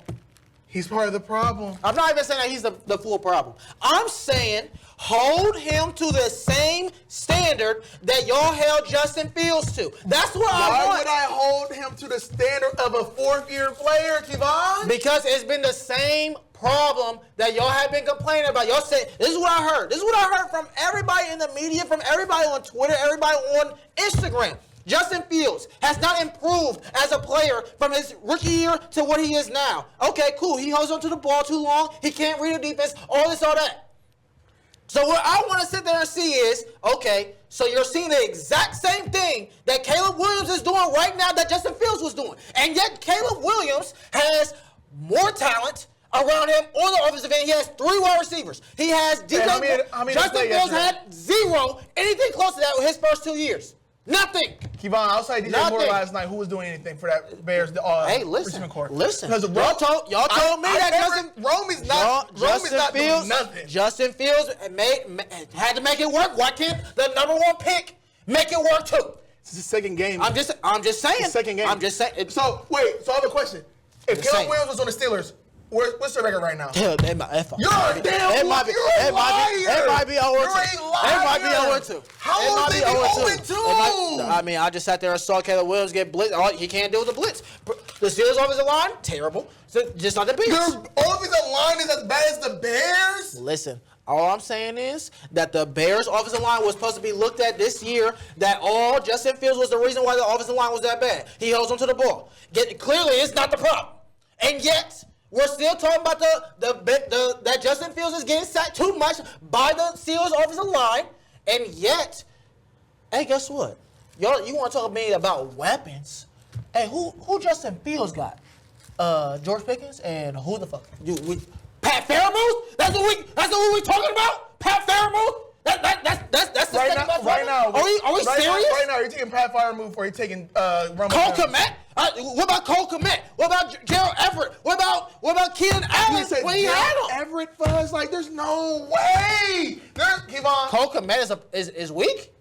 He's part of the problem. I'm not even saying that he's the full problem. I'm saying hold him to the same standard that y'all held Justin Fields to. That's what I want. Why would I hold him to the standard of a 4th-year player, Kevon? Because it's been the same problem that y'all have been complaining about. Y'all say, this is what I heard. This is what I heard from everybody in the media, from everybody on Twitter, everybody on Instagram. Justin Fields has not improved as a player from his rookie year to what he is now. Okay, cool. He holds on to the ball too long. He can't read a defense, all this, all that. So what I want to sit there and see is, okay, so you're seeing the exact same thing that Caleb Williams is doing right now that Justin Fields was doing. And yet Caleb Williams has more talent around him on the offensive end. He has 3 wide receivers. He has DJ. Justin Fields had 0, anything close to that with his first 2 years. Nothing. Kevon, outside DJ Moore last night, who was doing anything for that Bears receiving corps? Listen. Y'all told me that Rome is not doing nothing. Justin Fields had to make it work. Why can't the number 1 pick make it work too? It's the second game. I'm just saying. It's the second game. I'm just saying. So I have a question. If Caleb Williams was on the Steelers, what's their record right now? You're a damn liar. It might be 0-2. How are they 0-2? I mean, I just sat there and saw Caleb Williams get blitzed. All he can't deal with the blitz. The Steelers' offensive line, terrible. So just like the Bears. Their offensive line is as bad as the Bears? Listen. All I'm saying is that the Bears' offensive line was supposed to be looked at this year, that all Justin Fields was the reason why the offensive line was that bad. He holds onto the ball. Clearly, it's not the problem. And yet, we're still talking about that Justin Fields is getting sacked too much by the Steelers' offensive line. And yet, hey, guess what? You want to talk to me about weapons? Hey, who Justin Fields got? George Pickens and who the fuck? Pat Fairmouth? That's what we talking about? Pat Fairmouth? That's the right now. Are we serious? Right now, you're taking Pat Fairmouth or you're taking Cole Komet? What about Cole Komet? What about Gerald Everett? What about Keenan Allen when he had him? Everett fuzz, like there's no way. Cole Komet is weak.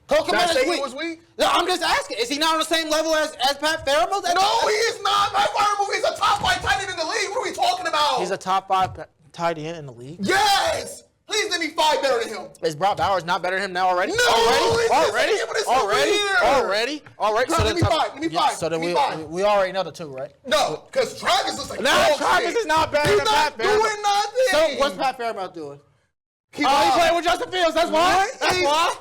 Cole Komet is weak. He was weak? No, I'm just asking. Is he not on the same level as Pat Fairmouth? No, he is not. Pat Fairmouth is a top 5 tight end in the league. What are we talking about? He's a top 5 tight end in the league. Yes. Please let me 5 better than him. Is Brock Bowers not better than him now already? No. Already. So let me 5. Let me 5. So then we already know the 2, right? No, because Travis looks like Travis is not better than Pat Fairmouth. He's not doing nothing. So what's Pat Fairmouth doing? He's playing with Justin Fields. That's why.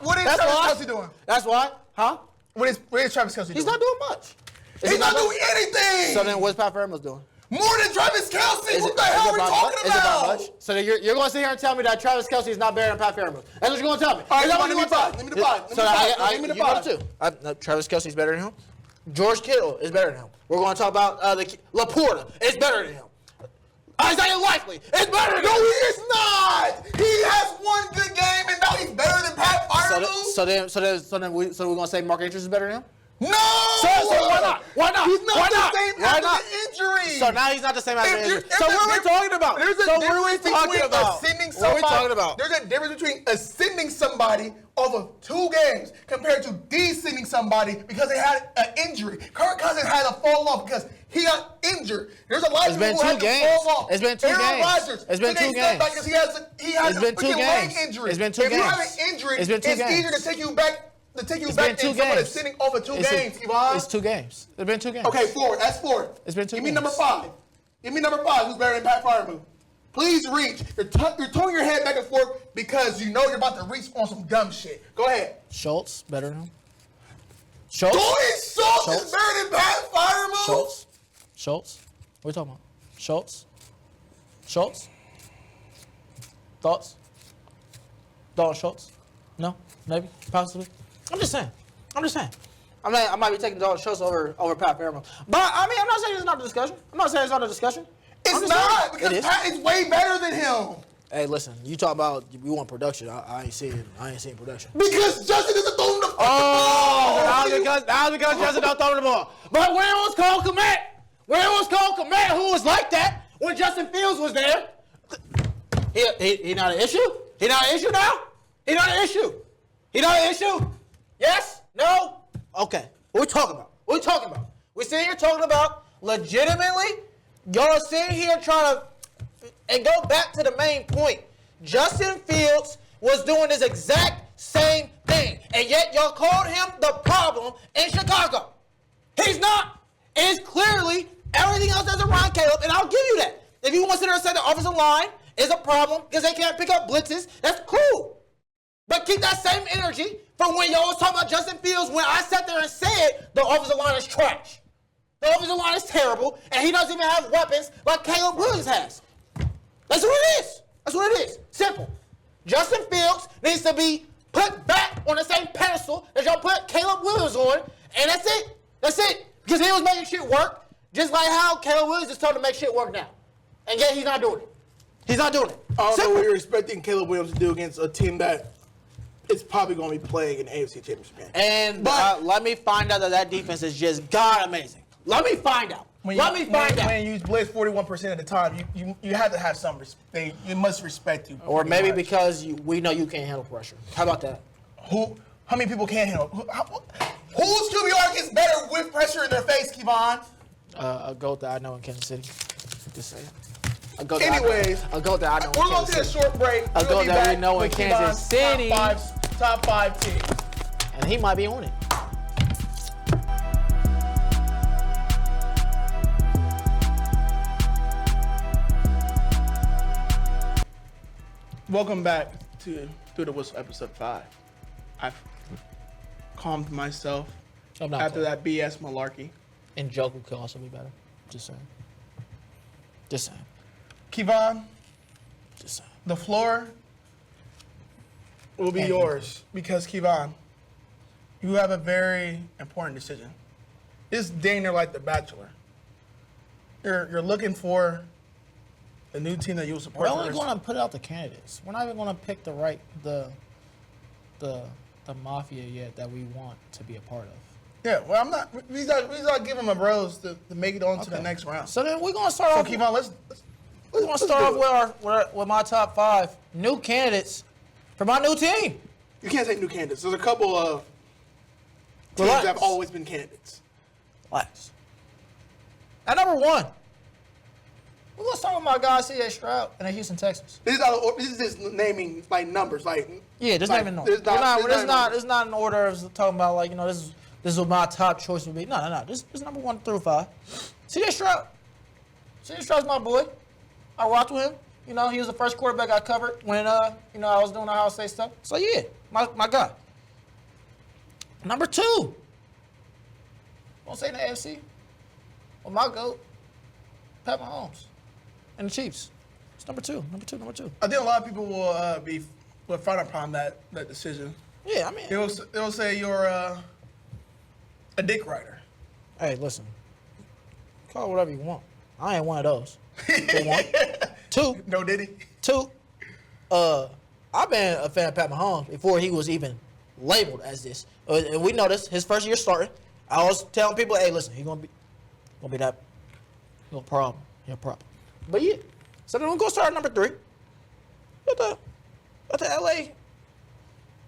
What is Travis Kelce doing? That's why. Huh? What is Travis Kelce doing? He's not doing much. He's not doing anything. So then what's Pat Fairmouth doing? More than Travis Kelce. What the hell are we talking about? Is it about much? So you're going to sit here and tell me that Travis Kelce is not better than Pat Fairmouth. That's what you're going to tell me. All right, let me the 5. Give me the 5. Travis Kelce is better than him. George Kittle is better than him. We're going to talk about Laporta is better than him. Isaiah Likely is better than him. No, he is not. He has one good game, and now he's better than Pat Fairmouth. So we're going to say Mark Andrews is better than him? No! So why not? Why not? He's not Why the not? same Why after not? the injury. So now he's not the same after the injury. If So what are we talking about? There's a So what are we difference talking between about? ascending What are we somebody. talking about? There's a difference between ascending somebody off of 2 games compared to descending somebody because they had an injury. Kirk Cousins had to fall off because he got injured. There's a lot of people who had to fall off. It's been 2 Aaron games. Rodgers, It's been 2 today games. stepped back because he has It's been 2 freaking leg games. injury. It's been 2 if you games. have an injury, It's been 2 games. easier to take you back. To take you It's back been 2 than someone that's games. sitting over 2 games, Yvonne. It's 2 games. It's been 2 games. Okay, Florida. That's Florida. It's been 2 Give me games. number 5. Give me number 5. Who's better than Pat Fryermuth? Please reach. You're throwing your head back and forth because you know you're about to reach on some dumb shit. Go ahead. Schultz better than him. Schultz. Schultz is better than Pat Fryermuth. Schultz. What are we talking about? Schultz. Thoughts? Dalton Schultz? No? Maybe? Possibly? I'm just saying. I might be taking Dalton Schultz over Pat Fryermuth. But, I mean, I'm not saying it's not a discussion. It's not because Pat is way better than him. Hey, listen, you talk about we want production. I ain't seeing production. Because Justin doesn't throw him the fucking Oh, ball. that was because Justin don't throw the ball. But when it was Cole Kmet, who was like that when Justin Fields was there, he not an issue? He not an issue now? He not an issue? Yes? No? Okay. What we talking about? We sitting here talking about legitimately, y'all sitting here trying to, and go back to the main point. Justin Fields was doing this exact same thing, and yet y'all called him the problem in Chicago. He's not. It's clearly everything else that's around Caleb, and I'll give you that. If you want to sit there and say the offensive line is a problem because they can't pick up blitzes, that's cool. But keep that same energy from when y'all was talking about Justin Fields when I sat there and said the offensive line is trash. The offensive line is terrible, and he doesn't even have weapons like Caleb Williams has. That's what it is. Simple. Justin Fields needs to be put back on the same pedestal that y'all put Caleb Williams on, and that's it. Because he was making shit work, just like how Caleb Williams is told to make shit work now. And yet he's not doing it. I don't know what you're expecting Caleb Williams to do against a team that is probably going to be playing an AFC Championship game. And let me find out that defense is just god amazing. Let me find out. When you use blitz 41% of the time, you have to have some respect. You must respect you. Or maybe because we know you can't handle pressure. How about that? How many people can't handle? Whose QBR gets better with pressure in their face, Kevon? A goat that I know in Kansas City. Just saying. Anyways, a goat that I know. We're going to take a short break. A goat that we know in Kansas City. Top five teams. And he might be on it. Welcome back to Through the Whistle, episode 5. I've calmed myself after that BS malarkey. And Joker could also be better. Just saying. Kevon, Just saying. the floor will be yours because, Kevon, you have a very important decision. It's dang near like The Bachelor. You're looking for the new team that you'll support. We're only going to put out the candidates. We're not even going to pick the mafia yet that we want to be a part of. Yeah, well, I'm not. We not giving them a rose to make it on to the next round. So then we're going to start off. Kevon, let's start off with my top 5 new candidates for my new team. You can't say new candidates. There's a couple of teams that have always been candidates. Relax. At number 1, we're going to start with my guy, C.J. Stroud, in Houston, Texas. This is just naming like numbers, like just naming numbers. It's not in order of talking about like this is what my top choice would be. No. This is number 1 through 5. C.J. Stroud. C.J. Stroud's my boy. I rocked with him. He was the first quarterback I covered when I was doing Ohio State stuff. So yeah, my guy. Number 2. Won't say in the AFC. Well, my GOAT, Pat Mahomes, and the Chiefs. It's number 2. I think a lot of people will frown upon that decision. Yeah, I mean, they'll say you're a dick rider. Hey, listen. Call it whatever you want. I ain't one of those. For 1. 2. No Diddy. 2. I've been a fan of Pat Mahomes before he was even labeled as this. And we know this. His first year starting, I was telling people, hey, listen, he's gonna be that little problem. Yeah, problem. But yeah. So then we're gonna start at number 3. With the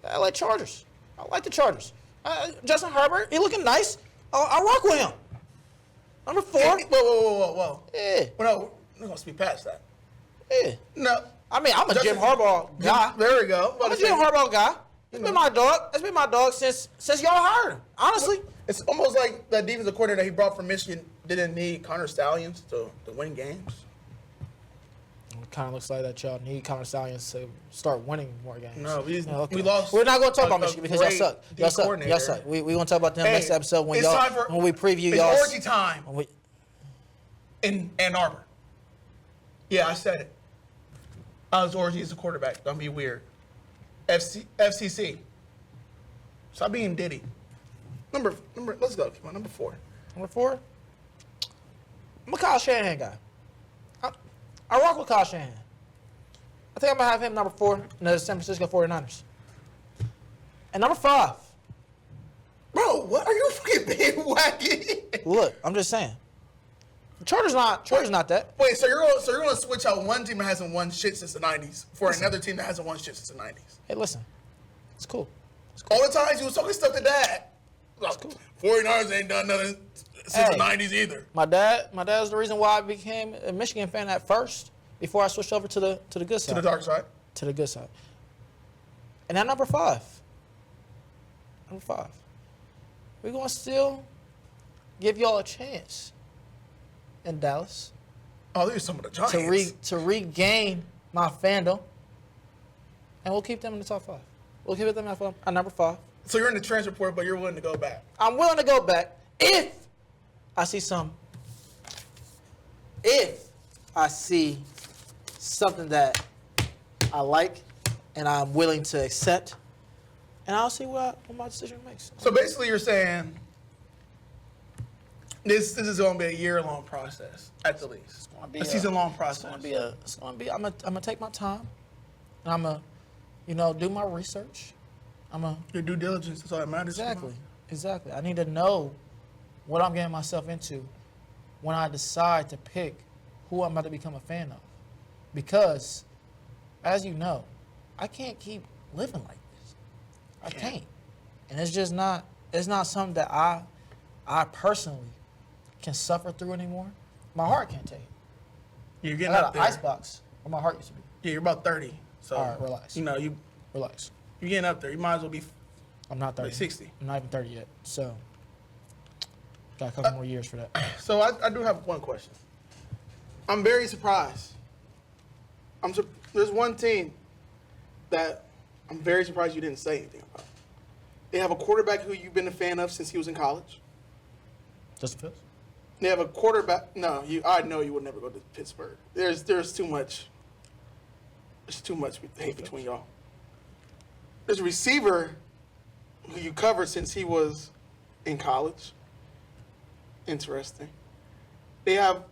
LA Chargers. I like the Chargers. Justin Herbert, he looking nice. I rock with him. Number 4. Whoa. Yeah. Well, no, we're going to speak past that. Yeah. No. I mean, I'm a Jim Harbaugh guy. There we go. I'm a Jim Harbaugh guy. That's been my dog. That's been my dog since y'all hired him. Honestly. It's almost like that defensive coordinator that he brought from Michigan didn't need Connor Stallions to win games. It kind of looks like that y'all need Connor Stallions to start winning more games. No, we Okay. lost. We're not going to talk about Michigan because y'all suck. Y'all suck. coordinator. Y'all suck. We going to talk about them next episode when it's time for, we preview it's y'all. orgy time in Ann Arbor. Yeah, I said it. Orgy is the quarterback. Don't be weird. FCC. Stop being Diddy. Number. Let's go. Come on, number 4. Number 4. I'm a Kyle Shanahan guy. I rock with Kyle Shanahan. I think I'm going to have him number 4 in the San Francisco 49ers. And number 5. Bro, what are you fucking being wacky? Look, I'm just saying. The Chargers not that. Wait, so you're gonna switch out one team that hasn't won shit since the 90s for another team that hasn't won shit since the 90s? Hey, listen. It's cool. All the times you was talking stuff to Dad. It's cool. 49ers ain't done nothing since the 90s either. My dad's the reason why I became a Michigan fan at first before I switched over to the good side. To the dark side. To the good side. And at number 5. We're going to still give y'all a chance in Dallas. Oh, there's some of the Giants. To regain my fandom. And we'll keep them in the top 5. We'll keep them at number 5. So you're in the transfer report, but you're willing to go back. I'm willing to go back if I see something that I like and I'm willing to accept, and I'll see what my decision makes. So basically you're saying this is going to be a year-long process, at the least. It's going to be a season-long process. It's going to be, I'm going to take my time, and I'm going to, do my research. Your due diligence is all that matters. Exactly. I need to know what I'm getting myself into when I decide to pick who I'm about to become a fan of. Because, as you know, I can't keep living like this. I can't. And it's not something that I personally can suffer through anymore. My heart can't take it. You're getting I got up an there. icebox where my heart used to be. Yeah, you're about 30. So, all right, relax. Relax. You're getting up there. You might as well be. I'm not 30. Like 60. I'm not even 30 yet. So, got a couple more years for that. So I do have one question. I'm very surprised. There's one team that I'm very surprised you didn't say anything about. They have a quarterback who you've been a fan of since he was in college. Justin Fields? They have a quarterback. No, I know you would never go to Pittsburgh. There's too much. There's too much hate between y'all. There's a receiver who you covered since he was in college. Interesting. They have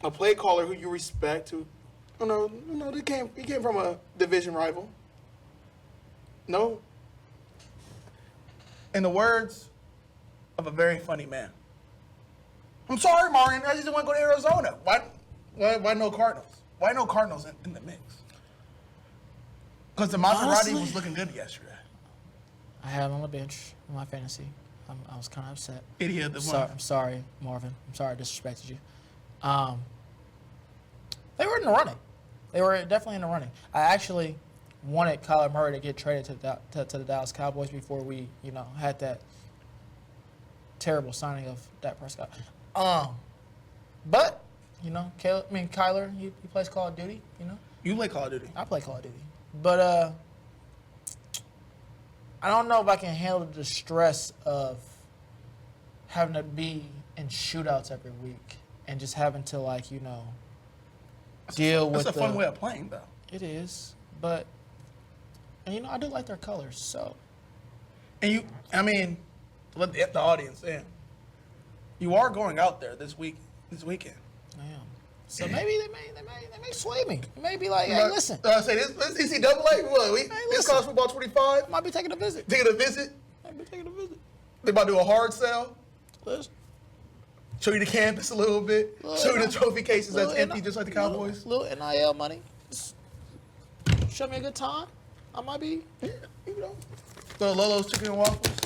a play caller who you respect. Who, he came from a division rival. No. In the words of a very funny man. I'm sorry, Marion. I just didn't want to go to Arizona. Why no Cardinals? Why no Cardinals in the mix? Because the Maserati was looking good yesterday. I had him on the bench in my fantasy. I was kind of upset. Idiot. I'm sorry, Marvin. I'm sorry I disrespected you. They were in the running. They were definitely in the running. I actually wanted Kyler Murray to get traded to the Dallas Cowboys before we, had that terrible signing of Dak Prescott. But, Kyler, he plays Call of Duty, You play Call of Duty. I play Call of Duty. But I don't know if I can handle the stress of having to be in shootouts every week and just having to, deal with That's a fun way of playing, though. It is. But, and I do like their colors, so. And let the audience in. You are going out there this weekend. I am. So maybe they may sway me. They may be like, hey, listen. Say this NCAA. This college football 25. Might be taking a visit. Taking a visit. Might be taking a visit. They about to do a hard sell. Listen. Show you the campus a little bit. Show you the trophy cases that's empty, just like the Cowboys. Little NIL money. Show me a good time. I might be. Yeah, you know. The Lolo's chicken and waffles.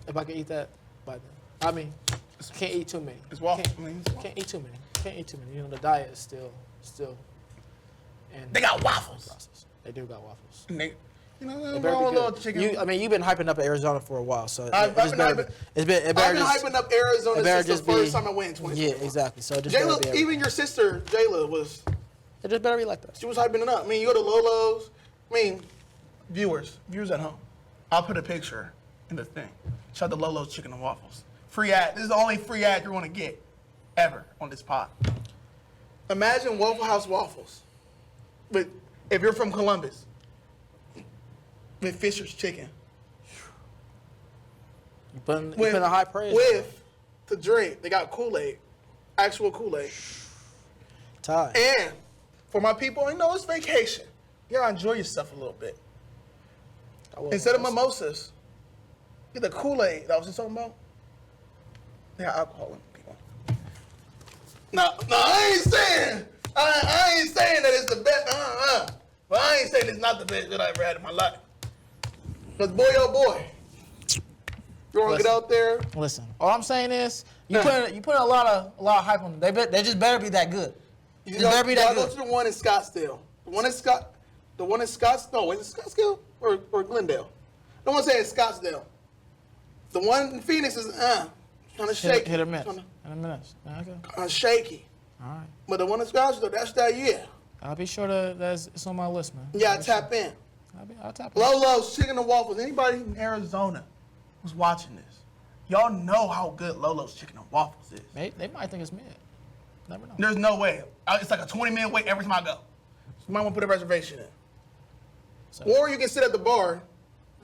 If I can eat that by then. I mean, can't eat too many. It's waffles. Can't eat too many. Can't eat too many. You know, the diet is still. And They got waffles. process. They do got waffles. And they, you know, They they better be little good. chicken. You've been hyping up Arizona for a while, so I've been hyping up Arizona since the first time I went in 2021. Yeah, exactly. So it just better be Jayla, everything. even your sister Jayla was. It just better be like that. She was hyping it up. I mean, you go to Lolo's. I mean, viewers at home. I'll put a picture in the thing. Shout out to Lolo's Chicken and Waffles. Free ad. This is the only free ad you're going to get ever on this pod. Imagine Waffle House waffles, but if you're from Columbus, with Fisher's Chicken. You put a high praise. With the drink, they got Kool-Aid, actual Kool-Aid. Ty. And for my people, you know, it's vacation. You gotta enjoy yourself a little bit. Instead of mimosas, get the Kool-Aid that I was just talking about. They got alcohol in it, people. No, I ain't saying. I ain't saying that it's the best. But I ain't saying it's not the best that I've ever had in my life. Cause boy, oh boy, you wanna get out there? Listen, all I'm saying is you put a lot of hype on them. They just better be that good. You better be that good. Go to the one in Scottsdale. The one in Scottsdale. No, is it Scottsdale or Glendale? The one saying Scottsdale. The one in Phoenix is kind of shaky. Hit or miss. Hit or miss. Okay. Kind of shaky. All right. But the one in Scottsdale, that's that year. I'll be sure that it's on my list, man. You gotta tap in. I'll tap in. Lolo's Chicken and Waffles. Anybody in Arizona who's watching this, y'all know how good Lolo's Chicken and Waffles is. They might think it's mid. Never know. There's no way. It's like a 20-minute wait every time I go. So you might want to put a reservation in. So, Or you can sit at the bar.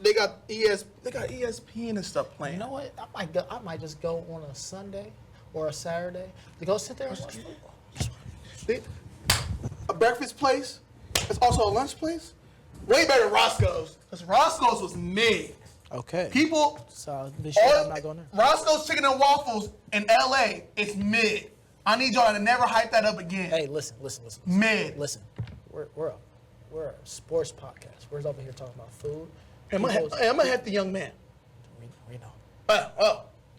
They got ESPN and stuff playing. you know what? I might just go on a Sunday or a Saturday to go sit there and watch football. A breakfast place. It's also a lunch place. Way better than Roscoe's. Because Roscoe's was mid. Okay. People, So be sure I'm not going there. Roscoe's Chicken and Waffles in LA, it's mid. I need y'all to never hype that up again. Hey, listen. Mid. Listen, we're a sports podcast. We're over here talking about food. I'm gonna hit the young man. We know.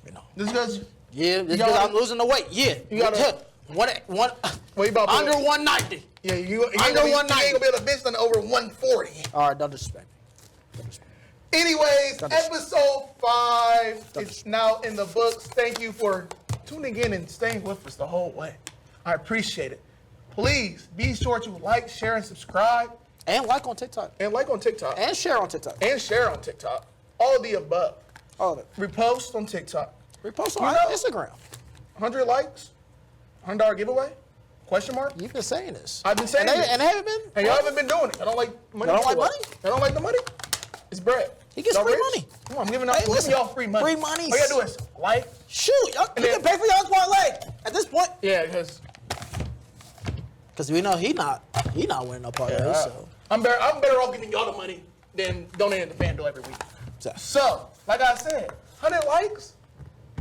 We know. This guy's. Yeah, this because I'm losing the weight. Yeah. You gotta. One What you about to under 190. Yeah, you ain't Under gonna 190. be able to bench on over 140. All right, don't disrespect me. Anyways, episode 5 is now in the books. Thank you for tuning in and staying with us the whole way. I appreciate it. Please be sure to like, share, and subscribe. And like on TikTok. And like on TikTok. And share on TikTok. And share on TikTok. All of the above. All of it. Repost on TikTok. Repost on Instagram. 100 likes. $100 giveaway? Question mark? You've been saying this. I've been saying this. And they haven't been. And y'all haven't been doing it. I don't like money. Y'all don't like money? I don't like the money. It's bread. He gets Y'all free rich? money. Come on, I'm giving y'all free money. Free money. All you gotta do is like. Shoot, y'all can pay for y'all's parlay at this point. Yeah, because we know he not winning no parlay. Yeah. So I'm better off giving y'all the money than donating to FanDuel every week. So, like I said, 100 likes,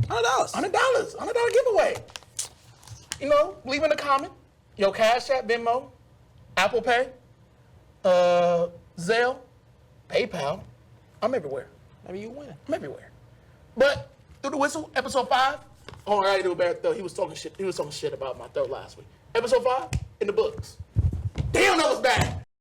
$100 giveaway. You know, leave in a comment. Your Cash App, Venmo, Apple Pay, Zelle, PayPal. I'm everywhere. maybe you win. I'm everywhere. But through the whistle, episode 5. Oh, I gotta do a better throw. He was talking shit about my throw last week. Episode 5 in the books. Damn, that was bad.